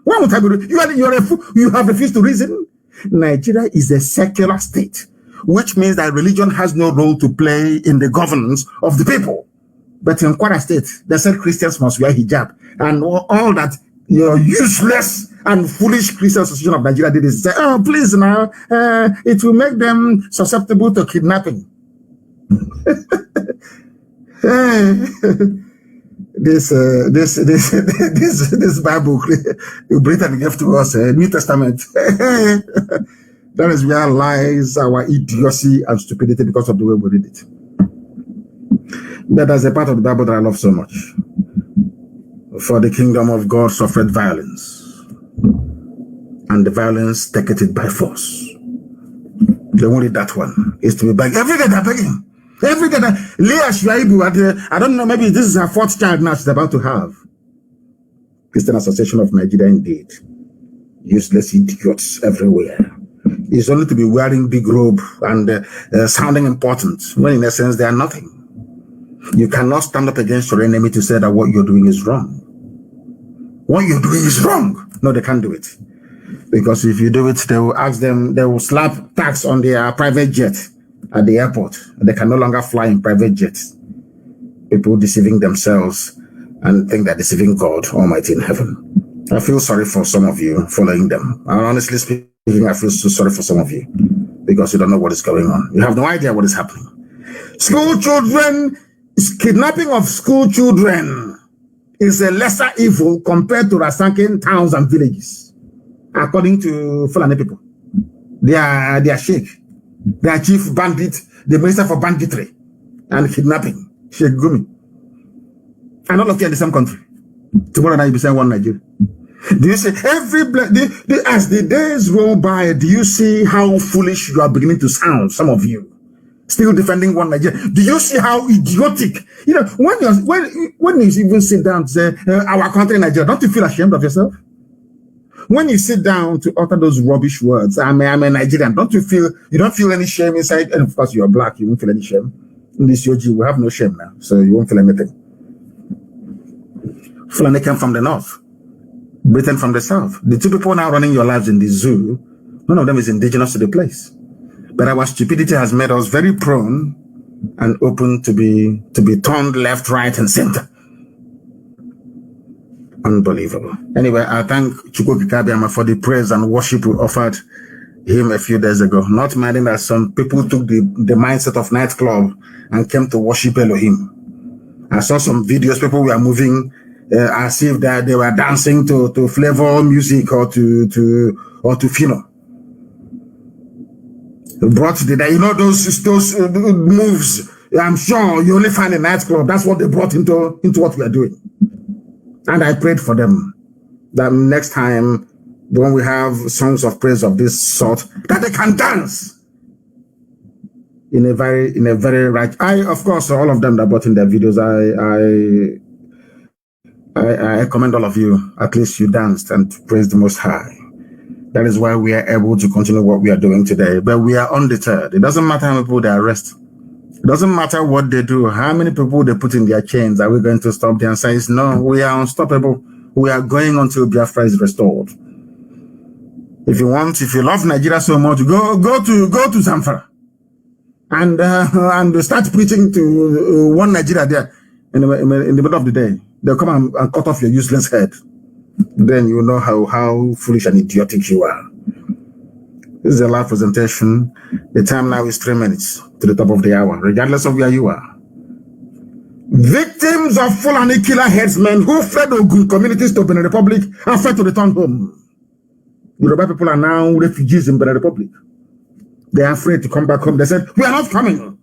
One would have be rude. You are a fool. You have refused to reason. Nigeria is a secular state, which means that religion has no role to play in the governance of the people. But in Kwara State, they said Christians must wear hijab and all that useless and foolish Christian Association of Nigeria did this. Say, oh, please now, it will make them susceptible to kidnapping. This Bible Britain gave to us, New Testament. That is where lies our idiocy and stupidity because of the way we read it. But there's a part of the Bible that I love so much. For the kingdom of God suffered violence, and the violence taketh it by force. They won't read that one. It's to be begging. Every day they're begging. Every day Leah Shuaibu, I don't know, maybe this is her 4th child now she's about to have. Christian Association of Nigeria indeed. Useless idiots everywhere. It's only to be wearing big robe and sounding important, when in essence they are nothing. You cannot stand up against your enemy to say that what you're doing is wrong. What you're doing is wrong. No, they can't do it. Because if you do it, they will ask them, they will slap tax on their private jet at the airport. They can no longer fly in private jets. People deceiving themselves and think they're deceiving God Almighty in heaven. I feel sorry for some of you following them. And honestly speaking, I feel so sorry for some of you because you don't know what is going on. You have no idea what is happening. School children, kidnapping of school children is a lesser evil compared to ransacking towns and villages, according to Fulani people. They are sheikh, their chief bandit, the minister for banditry and kidnapping, Sheikh Gumi. And all of you are in the same country. Tomorrow night you'll be saying one Nigeria. Do you see as the days roll by, do you see how foolish you are beginning to sound, some of you? Still defending one Nigeria. Do you see how idiotic? You know, when you even sit down to say, our country Nigeria, don't you feel ashamed of yourself? When you sit down to utter those rubbish words, I'm a Nigerian, you don't feel any shame inside? And of course, you're black, you won't feel any shame. In this UG, we have no shame now, so you won't feel anything. Fulani came from the north, Britain from the south. The two people now running your lives in the zoo, none of them is indigenous to the place. But our stupidity has made us very prone and open to be turned left, right, and center. Unbelievable. Anyway, I thank Chukwu Kikabiama for the praise and worship we offered him a few days ago. Not minding that some people took the mindset of nightclub and came to worship Elohim. I saw some videos, people were moving as if that they were dancing to flavor music or to Fino. Brought those moves. I'm sure you only find a nightclub. That's what they brought into what we are doing. And I prayed for them that next time when we have songs of praise of this sort, that they can dance in a very right. Of course, all of them that brought in their videos, I commend all of you. At least you danced and praised the Most High. That is why we are able to continue what we are doing today. But we are undeterred. It doesn't matter how many people they arrest. It doesn't matter what they do, how many people they put in their chains. Are we going to stop them? Says no, we are unstoppable. We are going until Biafra is restored. If you love Nigeria so much, go to Zamfara and start preaching to one Nigeria there in the middle of the day. They'll come and cut off your useless head. Then you know how foolish and idiotic you are. This is a live presentation. The time now is 3 minutes to the top of the hour, regardless of where you are. Victims of Fulani killer headsmen who fled Ogun communities to Benin Republic and fled to return home. Yoruba people are now refugees in Benin Republic. They are afraid to come back home. They said, we are not coming.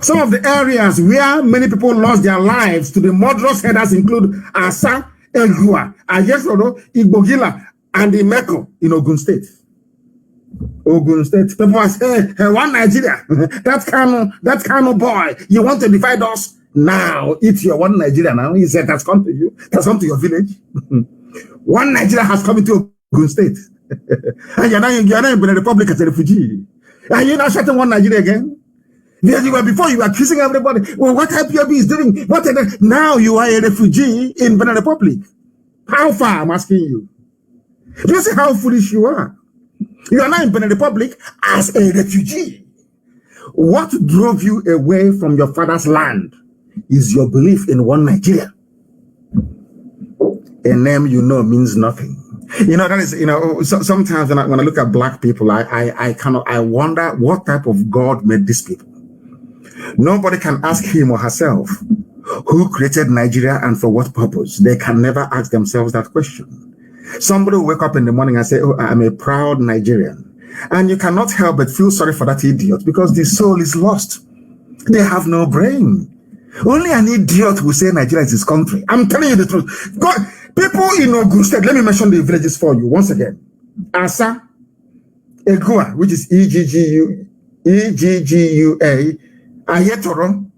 Some of the areas where many people lost their lives to the murderous headers include Asa, Elgua, Ayesrodo, Igbogila, and Imeko in Ogun State. Ogun State. People are saying, hey, one Nigeria, that kind of boy, you want to divide us? Now, it's your one Nigeria now. He said, that's come to you. That's come to your village. One Nigeria has come into Ogun State. And you're not in the Republic as a refugee. Are you not shutting one Nigeria again? Before you were accusing everybody. Well, what IPOB is doing? Now you are a refugee in Benin Republic. How far? I'm asking you. Do you see how foolish you are? You are now in Benin Republic as a refugee. What drove you away from your father's land is your belief in one Nigeria. a name you know means nothing. That is, sometimes when I look at black people, I wonder what type of God made these people. Nobody can ask him or herself who created Nigeria and for what purpose. They can never ask themselves that question. Somebody will wake up in the morning and say, oh, I'm a proud Nigerian. And you cannot help but feel sorry for that idiot because the soul is lost. They have no brain. Only an idiot will say Nigeria is his country. I'm telling you the truth. God, people in Ogun State, let me mention the villages for you once again. Asa, Egua, which is E-G-G-U-A, Ayetoro,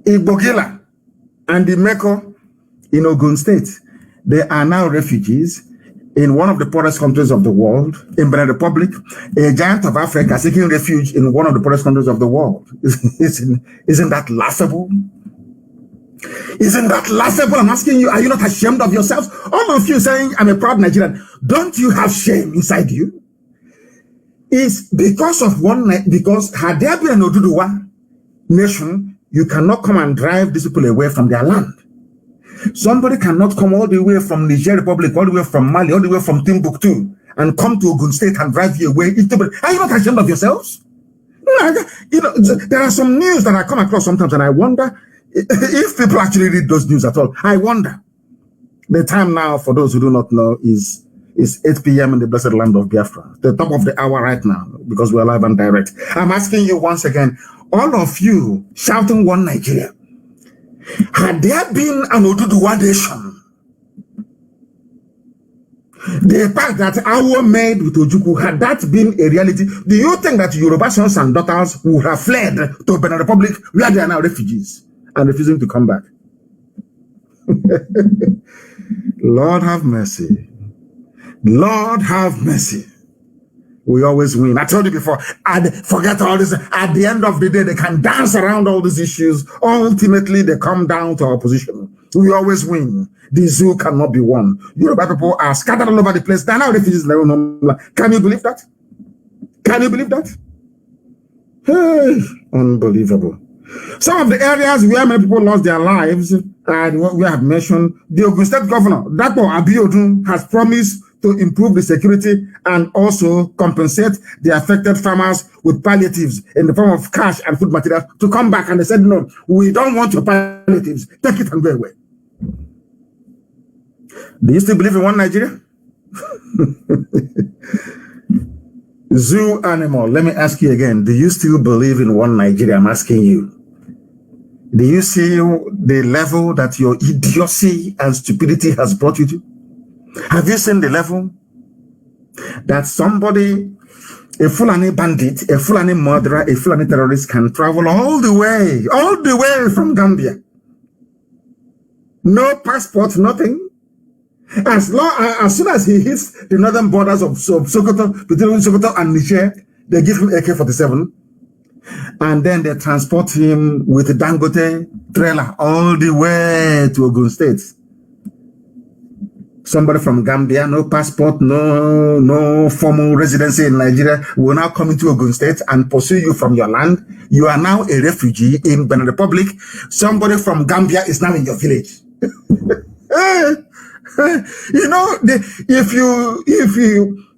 Igbogila, and Imeko in Ogun State. They are now refugees in one of the poorest countries of the world, in Benin Republic, a giant of Africa seeking refuge in one of the poorest countries of the world. Isn't that laughable? Isn't that laughable? I'm asking you, are you not ashamed of yourselves? All of you saying, I'm a proud Nigerian. Don't you have shame inside you? It's because of because had there been an Oduduwa nation, you cannot come and drive these people away from their land. Somebody cannot come all the way from Niger Republic, all the way from Mali, all the way from Timbuktu, and come to Ogun State and drive you away. Are you not ashamed of yourselves? There are some news that I come across sometimes, and I wonder if people actually read those news at all. I wonder. The time now, for those who do not know, is 8 p.m. in the blessed land of Biafra, the top of the hour right now, because we're live and direct. I'm asking you once again, all of you shouting one Nigeria, had there been an Oduduwa nation, the fact that our made with Ojukwu, had that been a reality, do you think that Yoruba sons and daughters would have fled to Benin Republic, where they are now refugees and refusing to come back? Lord have mercy. Lord have mercy. We always win. I told you before, and forget all this. At the end of the day, they can dance around all these issues. Ultimately, they come down to our position. We always win. The zoo cannot be won. Yoruba people are scattered all over the place. They're now refugees in their own homeland. Can you believe that? Can you believe that? Hey, unbelievable. Some of the areas where many people lost their lives, and what we have mentioned, the Ogun State Governor, Dapo Abiodun, has promised to improve the security and also compensate the affected farmers with palliatives in the form of cash and food materials to come back. And they said, no, we don't want your palliatives. Take it and go away. Do you still believe in one Nigeria? Zoo animal, let me ask you again. Do you still believe in one Nigeria? I'm asking you. Do you see the level that your idiocy and stupidity has brought you to? Have you seen the level that somebody, a Fulani bandit, a Fulani murderer, a Fulani terrorist can travel all the way from Gambia? No passport, nothing. As soon as he hits the northern borders of Sokoto, between Sokoto and Niger, they give him AK-47. And then they transport him with a Dangote trailer all the way to Ogun State. Somebody from Gambia, no passport, no formal residency in Nigeria, will now come into Ogun State and pursue you from your land. You are now a refugee in Benin Republic. Somebody from Gambia is now in your village.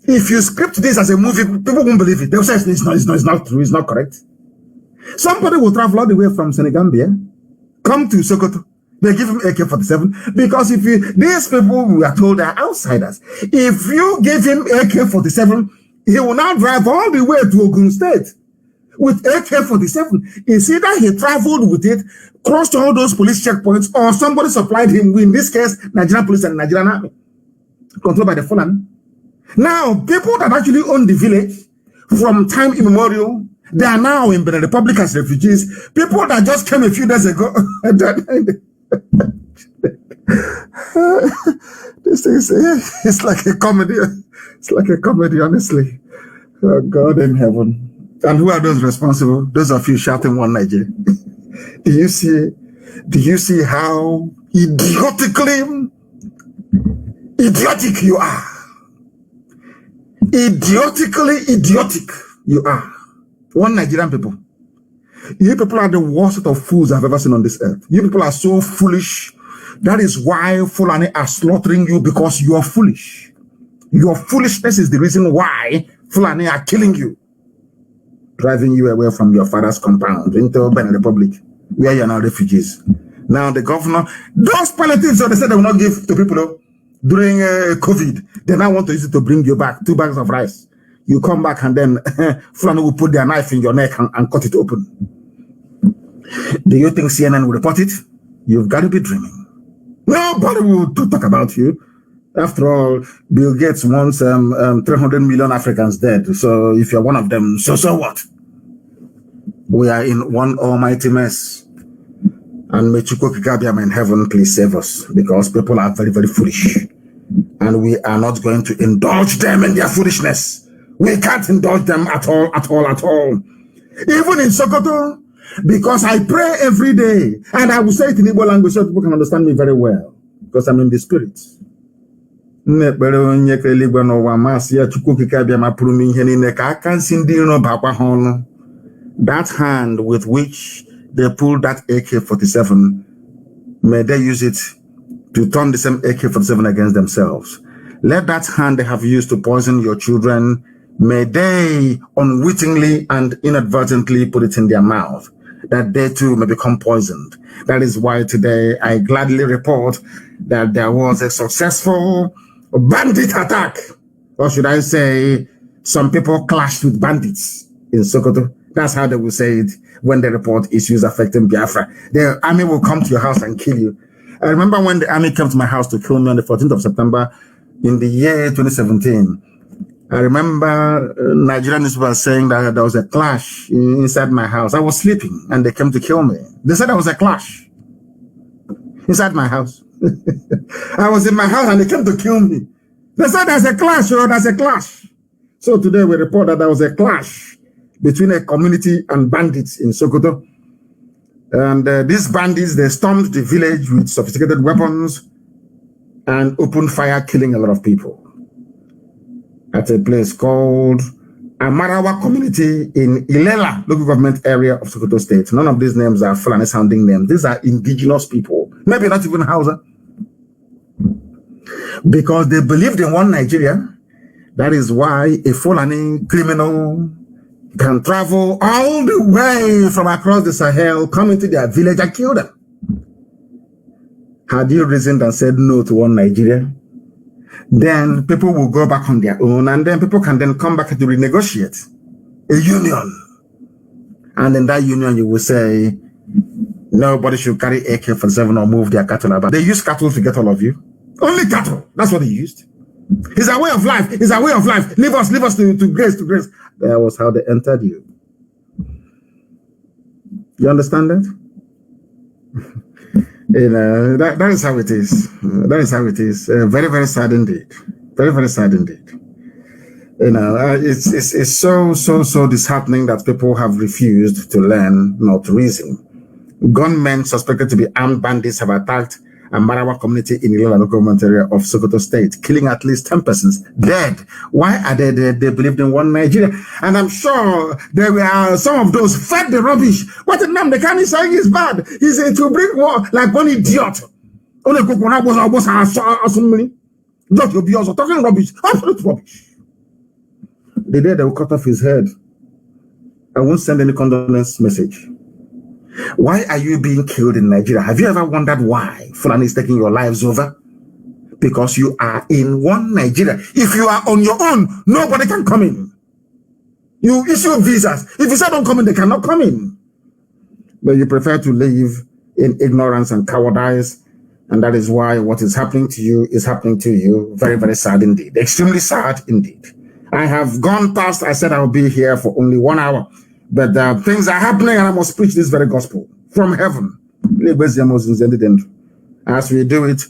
If you script this as a movie, people won't believe it. They'll say it's not true, it's not correct. Somebody will travel all the way from Senegambia, come to Sokoto. They give him AK-47 because these people we are told are outsiders. If you give him AK-47, he will now drive all the way to Ogun State with AK-47. It's either he traveled with it, crossed all those police checkpoints, or somebody supplied him, in this case, Nigerian police and Nigerian army, controlled by the Fulani. Now, people that actually own the village from time immemorial, they are now in Benin Republic as refugees. People that just came a few days ago. This is it's like a comedy. It's like a comedy, honestly. Oh, God in heaven. And who are those responsible? Those of you shouting one Nigeria. Do you see how idiotic you are? Idiotically idiotic you are. One Nigerian people. You people are the worst set of fools I've ever seen on this earth. You people are so foolish. That is why Fulani are slaughtering you, because you are foolish. Your foolishness is the reason why Fulani are killing you, driving you away from your father's compound into Benin Republic, where you are now refugees. Now the governor, those politics they said they will not give to people during COVID. They now want to use it to bring you back 2 bags of rice. You come back and then Fulani will put their knife in your neck and cut it open. Do you think CNN will report it? You've got to be dreaming. Nobody will talk about you. After all, Bill Gates wants 300 million Africans dead. So if you're one of them, so what? We are in one almighty mess. And may Chukwu Kikabiam in heaven please save us, because people are very, very foolish. And we are not going to indulge them in their foolishness. We can't indulge them at all. Even in Sokoto, because I pray every day, and I will say it in Igbo language so people can understand me very well, because I'm in the spirit. That hand with which they pulled that AK-47, may they use it to turn the same AK-47 against themselves. Let that hand they have used to poison your children, may they unwittingly and inadvertently put it in their mouth, that they too may become poisoned. That is why today I gladly report that there was a successful bandit attack. Or should I say, some people clashed with bandits in Sokoto. That's how they will say it when they report issues affecting Biafra. The army will come to your house and kill you. I remember when the army came to my house to kill me on the 14th of September in the year 2017. I remember Nigerian newspapers saying that there was a clash inside my house. I was sleeping and they came to kill me. They said there was a clash inside my house. I was in my house and they came to kill me. They said there's a clash, there's a clash. So today we report that there was a clash between a community and bandits in Sokoto. And these bandits, they stormed the village with sophisticated weapons and opened fire, killing a lot of people at a place called Amarawa community in Ilela, local government area of Sokoto State. None of these names are Fulani sounding names. These are indigenous people, maybe not even Hausa, because they believed in one Nigeria. That is why a Fulani criminal can travel all the way from across the Sahel, come into their village and kill them. Had you reasoned and said no to one Nigeria, then people will go back on their own, and then people can then come back to renegotiate a union. And in that union, you will say, nobody should carry AK-47 or move their cattle about. They use cattle to get all of you. Only cattle. That's what they used. It's a way of life. It's a way of life. Leave us to grace, to grace. That was how they entered you. You understand that? That is how it is. That is how it is. Very, very sad indeed. Very, very sad indeed. It's so disheartening that people have refused to learn, not reason. Gunmen suspected to be armed bandits have attacked a Marawa community in the local government area of Sokoto State, killing at least 10 persons dead. Why are they dead? They believed in one Nigeria. And I'm sure there were some of those fed the rubbish. What Nnamdi-Kanu is saying is bad. He's to bring war like one idiot. Just to be also talking rubbish. Absolute rubbish. The day they will cut off his head, I won't send any condolence message. Why are you being killed in Nigeria? Have you ever wondered why Fulani is taking your lives over? Because you are in one Nigeria. If you are on your own, nobody can come in. You issue visas. If you say don't come in, they cannot come in. But you prefer to live in ignorance and cowardice. And that is why what is happening to you is happening to you. Very, very sad indeed. Extremely sad indeed. I have gone past, I said I will be here for only 1 hour. But things are happening and I must preach this very gospel from heaven. As we do it,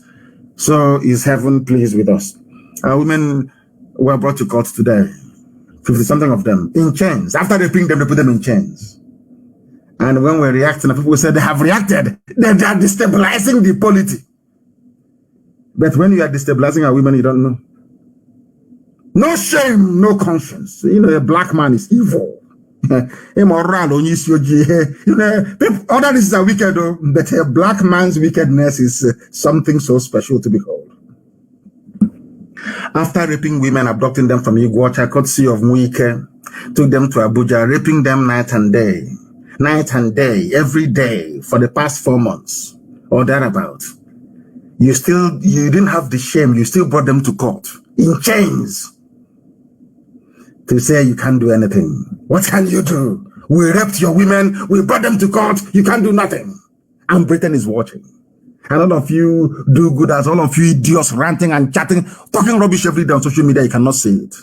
so is heaven pleased with us. Our women were brought to court today, 50-something of them, in chains. After they bring them, they put them in chains. And when we're reacting, people said they have reacted. They are destabilizing the polity. But when you are destabilizing our women, you don't know. No shame, no conscience. You know, a black man is evil. Immoral, other things are wicked, but a black man's wickedness is something so special to behold. After raping women, abducting them from Iguacha, courtesy of Muike, took them to Abuja, raping them night and day, every day for the past 4 months or thereabout. You didn't have the shame. You still brought them to court in chains to say you can't do anything. What can you do? We raped your women. We brought them to court. You can't do nothing. And Britain is watching. And all of you do good as all of you idiots ranting and chatting, talking rubbish every day on social media. You cannot see it.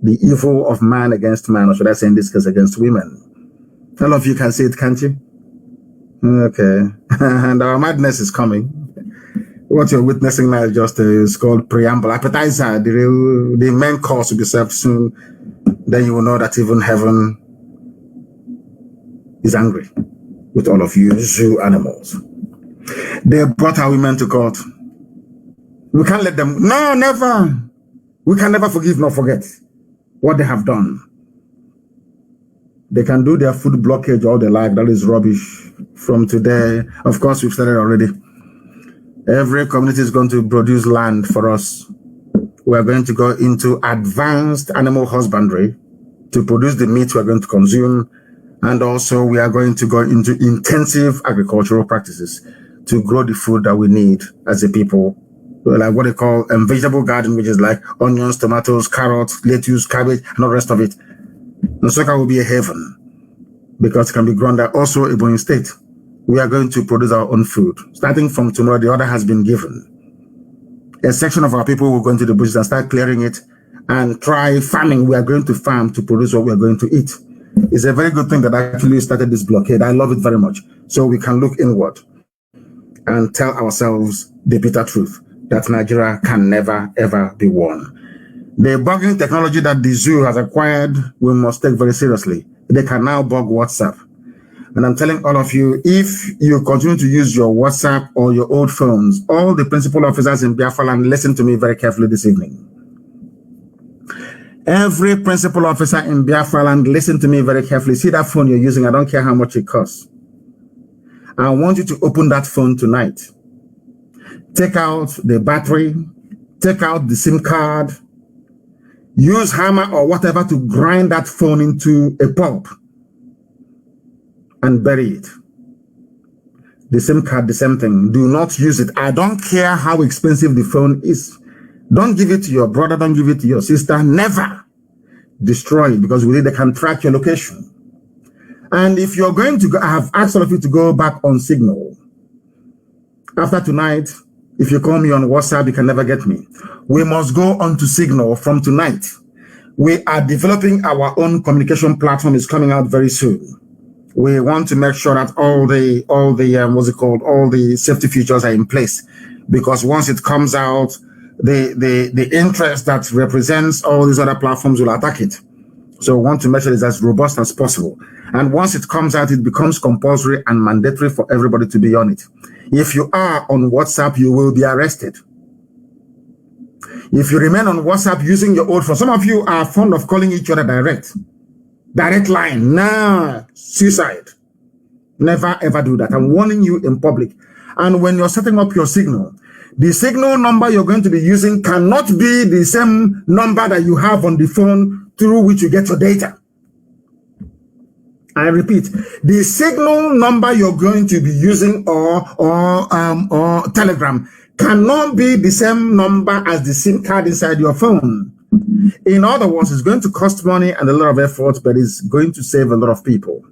The evil of man against man, or should I say in this case against women. All of you can see it, can't you? Okay. And our madness is coming. What you're witnessing now is just is called preamble, appetizer. The main course will be served soon. Then you will know that even heaven is angry with all of you zoo animals. They brought our women to court. We can't let them. No, never. We can never forgive nor forget what they have done. They can do their food blockage all they like. That is rubbish. From today, of course, we've started already. Every community is going to produce land for us. We're going to go into advanced animal husbandry to produce the meat we're going to consume. And also we are going to go into intensive agricultural practices to grow the food that we need as a people. Like what they call a vegetable garden, which is like onions, tomatoes, carrots, lettuce, cabbage, and all the rest of it. Nsukka will be a haven because it can be grown there. Also, Ebonyi State, we are going to produce our own food. Starting from tomorrow, the order has been given. A section of our people will go into the bushes and start clearing it and try farming. We are going to farm to produce what we are going to eat. It's a very good thing that actually started this blockade. I love it very much. So we can look inward and tell ourselves the bitter truth that Nigeria can never, ever be won. The bugging technology that the zoo has acquired, we must take very seriously. They can now bug WhatsApp. And I'm telling all of you, if you continue to use your WhatsApp or your old phones, all the principal officers in Biafra land, listen to me very carefully this evening. Every principal officer in Biafra land, listen to me very carefully. See that phone you're using, I don't care how much it costs. I want you to open that phone tonight. Take out the battery, take out the SIM card, use hammer or whatever to grind that phone into a pulp and bury it. The SIM card, the same thing. Do not use it. I don't care how expensive the phone is. Don't give it to your brother. Don't give it to your sister. Never destroy it, because with it, they can track your location. And if you're going to go, I have asked all of you to go back on Signal. After tonight, if you call me on WhatsApp, you can never get me. We must go on to Signal from tonight. We are developing our own communication platform. It's coming out very soon. We want to make sure that all the safety features are in place, because once it comes out, the interest that represents all these other platforms will attack it. So we want to make sure it's as robust as possible. And once it comes out, it becomes compulsory and mandatory for everybody to be on it. If you are on WhatsApp, you will be arrested. If you remain on WhatsApp using your old phone, some of you are fond of calling each other direct line. Nah, suicide. Never ever do that. I'm warning you in public. And when you're setting up your Signal, the Signal number you're going to be using cannot be the same number that you have on the phone through which you get your data. I repeat, the Signal number you're going to be using or Telegram cannot be the same number as the SIM card inside your phone. In other words, it's going to cost money and a lot of effort, but it's going to save a lot of people.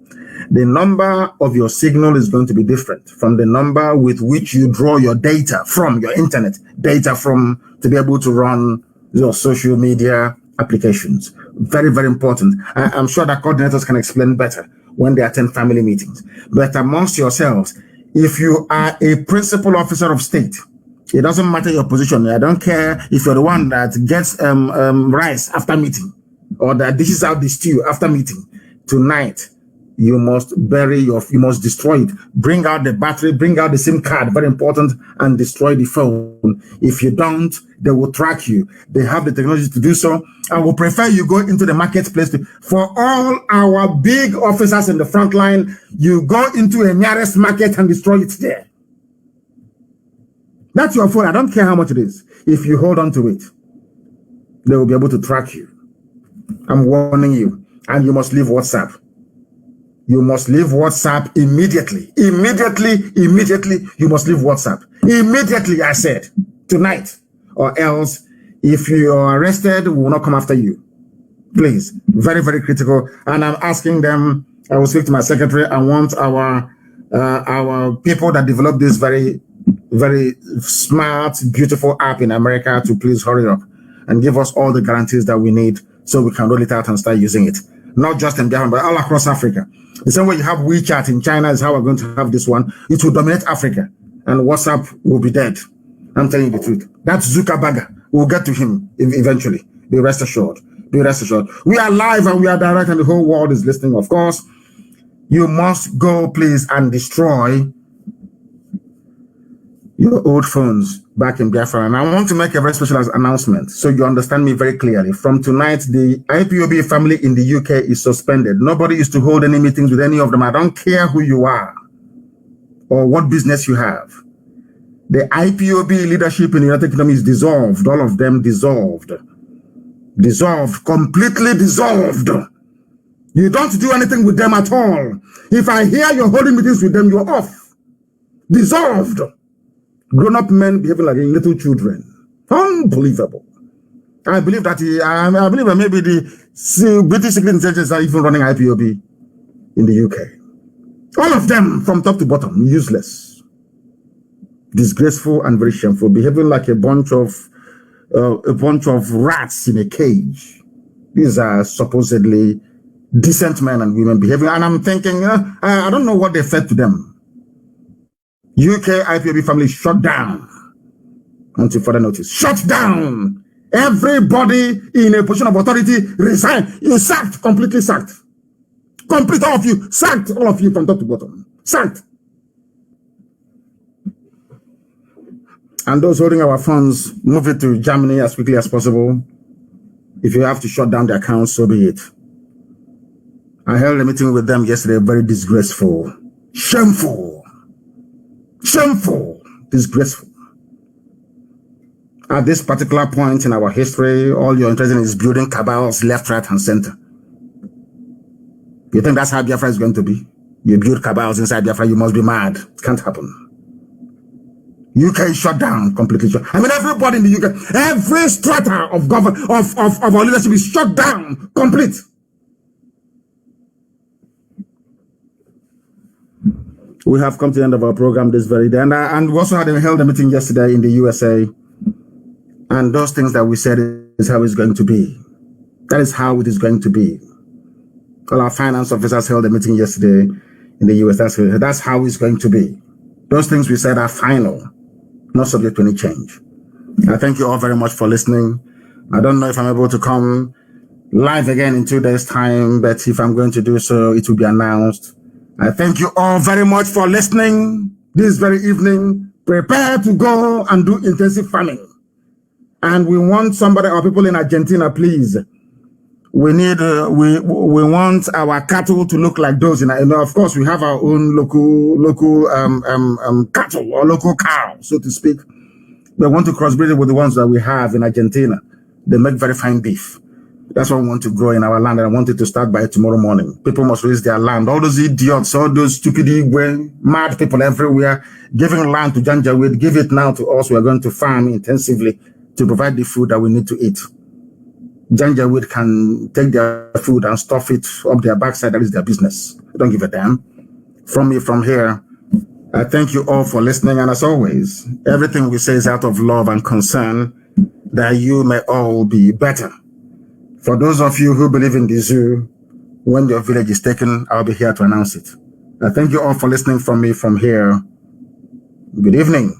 The number of your Signal is going to be different from the number with which you draw your data from your internet, data from to be able to run your social media applications. Very, very important. I'm sure that coordinators can explain better when they attend family meetings. But amongst yourselves, if you are a principal officer of state, it doesn't matter your position. I don't care if you're the one that gets rice after meeting or that dishes out the stew after meeting. Tonight, you must you must destroy it. Bring out the battery, bring out the SIM card, very important, and destroy the phone. If you don't, they will track you. They have the technology to do so. I will prefer you go into the marketplace. For all our big officers in the front line, you go into a nearest market and destroy it there. That's your phone. I don't care how much it is. If you hold on to it, they will be able to track you. I'm warning you. And you must leave WhatsApp. You must leave WhatsApp immediately. Immediately, you must leave WhatsApp. Immediately, I said. Tonight. Or else, if you are arrested, we will not come after you. Please. Very, very critical. And I'm asking them, I will speak to my secretary. I want our people that develop this very, very smart, beautiful app in America to please hurry up and give us all the guarantees that we need so we can roll it out and start using it. Not just in Biafra, but all across Africa. The same way you have WeChat in China is how we're going to have this one. It will dominate Africa, and WhatsApp will be dead. I'm telling you the truth. That's Zuckerberg. We'll get to him eventually. Be rest assured. Be rest assured. We are live and we are direct, and the whole world is listening, of course. You must go, please, and destroy your old phones back in Biafra. And I want to make a very special announcement so you understand me very clearly. From tonight, the IPOB family in the UK is suspended. Nobody is to hold any meetings with any of them. I don't care who you are or what business you have. The IPOB leadership in the United Kingdom is dissolved. All of them dissolved. Dissolved. Completely dissolved. You don't do anything with them at all. If I hear you're holding meetings with them, you're off. Dissolved. Grown-up men behaving like little children. Unbelievable. I believe that I believe that maybe the British Secret Intelligence are even running IPOB in the UK. All of them, from top to bottom, useless, disgraceful, and very shameful, behaving like a bunch of rats in a cage. These are supposedly decent men and women behaving, and I'm thinking, I don't know what they fed to them. UK IPOB family shut down until further notice. Shut down. Everybody in a position of authority resign. You sacked, completely sacked. Complete all of you. Sacked, all of you from top to bottom. Sacked. And those holding our funds, move it to Germany as quickly as possible. If you have to shut down the accounts, so be it. I held a meeting with them yesterday, very disgraceful. Shameful. Shameful, disgraceful. At this particular point in our history, all you're interested in is building cabals left, right, and center. You think that's how Biafra is going to be? You build cabals inside Biafra, you must be mad. It can't happen. UK is shut down, completely shut. I mean, everybody in the UK, every strata of government, of our leadership is shut down, complete. We have come to the end of our program this very day. And we also held a meeting yesterday in the USA. And those things that we said is how it's going to be. That is how it is going to be. All our finance officers held a meeting yesterday in the US. That's how it's going to be. Those things we said are final, not subject to any change. I thank you all very much for listening. I don't know if I'm able to come live again in 2 days' time, but if I'm going to do so, it will be announced. I thank you all very much for listening this very evening. Prepare to go and do intensive farming. And we want somebody, our people in Argentina, please. We need, we want our cattle to look like those in, of course, we have our own local cattle or local cow, so to speak. We want to crossbreed it with the ones that we have in Argentina. They make very fine beef. That's what we want to grow in our land, and I want it to start by tomorrow morning. People must raise their land. All those idiots, all those stupid, mad people everywhere, giving land to Janjaweed, give it now to us. We are going to farm intensively to provide the food that we need to eat. Janjaweed can take their food and stuff it up their backside. That is their business. I don't give a damn. From me, from here, I thank you all for listening. And as always, everything we say is out of love and concern that you may all be better. For those of you who believe in the zoo, when your village is taken, I'll be here to announce it. I thank you all for listening from me from here. Good evening.